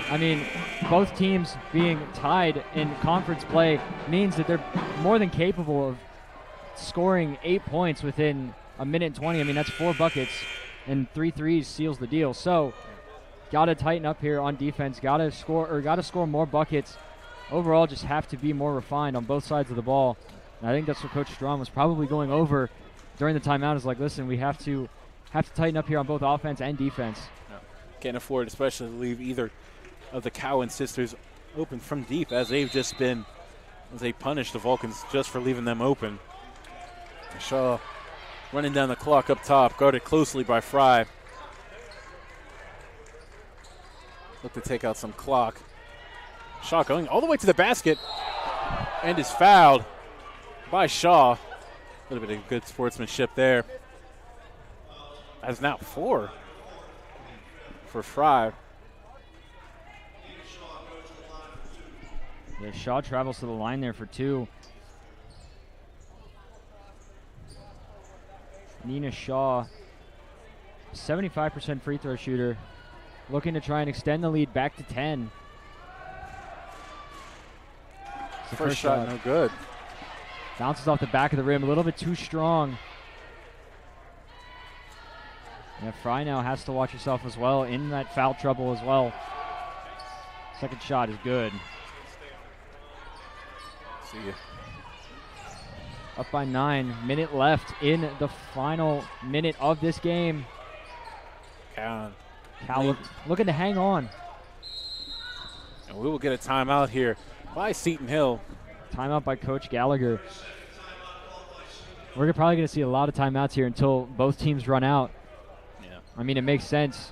B: I mean, both teams being tied in conference play means that they're more than capable of scoring 8 points within 1:20. I mean, that's 4 buckets, and 3 threes seals the deal. So, got to tighten up here on defense. Got to score more buckets. Overall, just have to be more refined on both sides of the ball. And I think that's what Coach Strom was probably going over during the timeout. Is like, listen, we have to tighten up here on both offense and defense.
A: No. Can't afford, especially to leave either of the Cowan sisters open from deep, as they've just been, as they punish the Vulcans just for leaving them open. Shaw running down the clock up top, guarded closely by Fry. Look to take out some clock. Shaw going all the way to the basket and is fouled by Shaw. A little bit of good sportsmanship there. That's now 4 for Fry.
B: Yeah, Shaw travels to the line there for 2. Nina Shaw, 75% free throw shooter, looking to try and extend the lead back to 10.
A: First shot, no good.
B: Bounces off the back of the rim, a little bit too strong. Yeah, Fry now has to watch herself as well, in that foul trouble as well. Second shot is good.
A: See ya.
B: Up by 9, minute left in the final minute of this game. Cal looking to hang on.
A: And we will get a timeout here by Seton Hill.
B: Timeout by Coach Gallagher. We're probably going to see a lot of timeouts here until both teams run out.
A: Yeah.
B: I mean, it makes sense.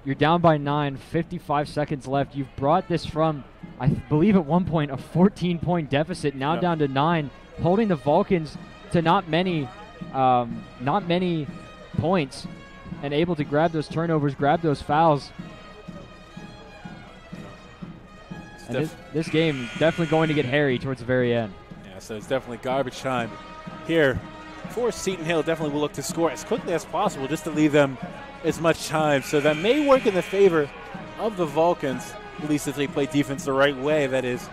B: You're down by 9, 55 seconds left. You've brought this from, I believe at one point, a 14-point deficit, now down to 9, holding the Vulcans to not many points, and able to grab those turnovers, grab those fouls. And this game is definitely going to get hairy towards the very end.
A: Yeah, so it's definitely garbage time here for Seton Hill. Definitely will look to score as quickly as possible just to leave them as much time. So that may work in the favor of the Vulcans, at least if they play defense the right way, that is.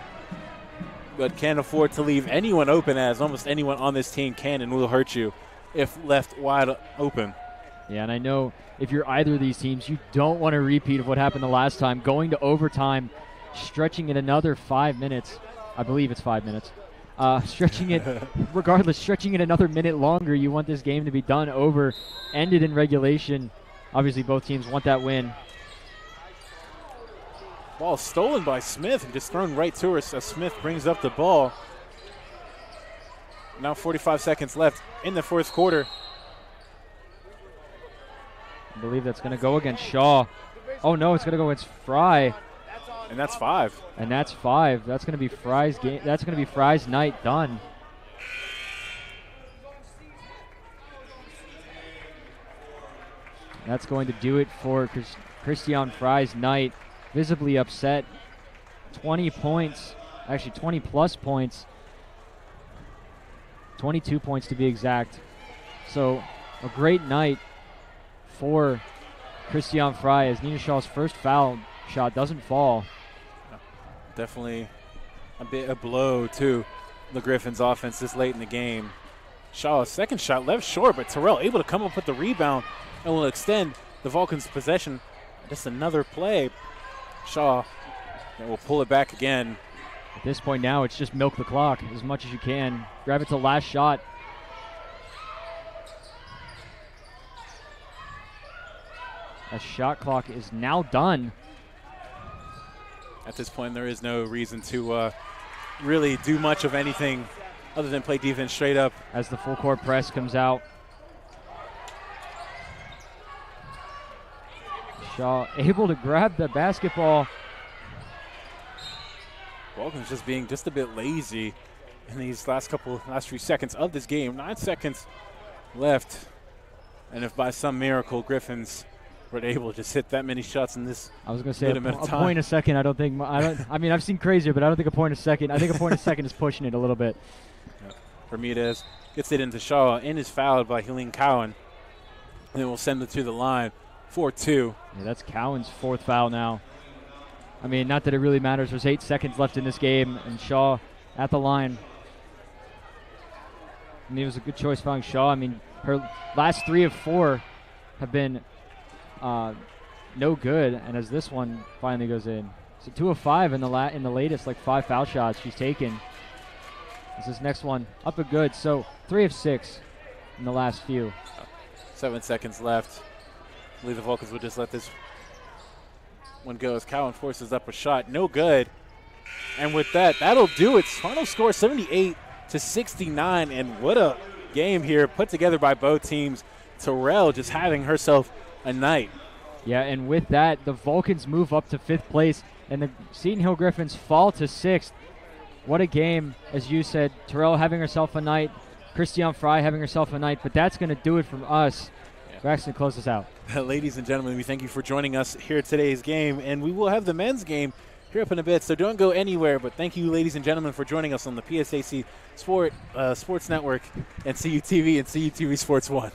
A: But can't afford to leave anyone open, as almost anyone on this team can and will hurt you if left wide open.
B: Yeah, and I know if you're either of these teams, you don't want a repeat of what happened the last time, going to overtime, stretching it another 5 minutes. I believe it's 5 minutes. Stretching it, regardless, stretching it another minute longer. You want this game to be done over, ended in regulation. Obviously, both teams want that win.
A: Ball stolen by Smith and just thrown right to her as Smith brings up the ball. Now 45 seconds left in the fourth quarter.
B: I believe that's going to go against Shaw. Oh, no, it's going to go against Fry.
A: And that's 5.
B: And that's 5. That's going to be Fry's game. That's going to be Fry's night done. That's going to do it for Christian Fry's night. Visibly upset. 20 points. Actually, 20-plus points. 22 points to be exact. So, a great night for Christian Fry as Nina Shaw's first foul shot doesn't fall.
A: Definitely a blow to the Griffins offense this late in the game. Shaw's second shot left short, but Terrell able to come up with the rebound and will extend the Vulcans' possession. Just another play. Shaw will pull it back again.
B: At this point now, it's just milk the clock as much as you can. Grab it to last shot. A shot clock is now done.
A: At this point, there is no reason to really do much of anything other than play defense straight up.
B: As the full court press comes out. Shaw able to grab the basketball.
A: Vulcan's just being just a bit lazy in these last few seconds of this game. 9 seconds left. And if by some miracle Griffins were able to just hit that many shots in this
B: I was going to say a
A: time.
B: point a second. I mean, I've seen crazier, but I don't think a point a second. I think a point a second is pushing it a little bit.
A: Yeah. Bermudez gets it into Shaw and is fouled by Helene Cowan. And then we'll send it to the line. 4-2.
B: Yeah, that's Cowan's fourth foul now. I mean, not that it really matters. There's 8 seconds left in this game, and Shaw at the line. I mean, it was a good choice fouling Shaw. I mean, her last 3 of 4 have been no good, and as this one finally goes in. So 2 of 5 in the latest, 5 foul shots she's taken. This next one up and good. So 3 of 6 in the last few.
A: 7 seconds left. I believe the Vulcans would just let this one go as Cowan forces up a shot. No good. And with that, that'll do it. Final score 78-69. And what a game here put together by both teams. Terrell just having herself a night.
B: Yeah, and with that, the Vulcans move up to 5th place, and the Seton Hill Griffins fall to 6th. What a game, as you said. Terrell having herself a night, Christian Fry having herself a night, but that's going to do it from us.
A: Yeah.
B: Braxton, close us out.
A: Ladies and gentlemen, we thank you for joining us here at today's game, and we will have the men's game here up in a bit, so don't go anywhere. But thank you, ladies and gentlemen, for joining us on the PSAC Sports Network and CUTV and CUTV Sports 1.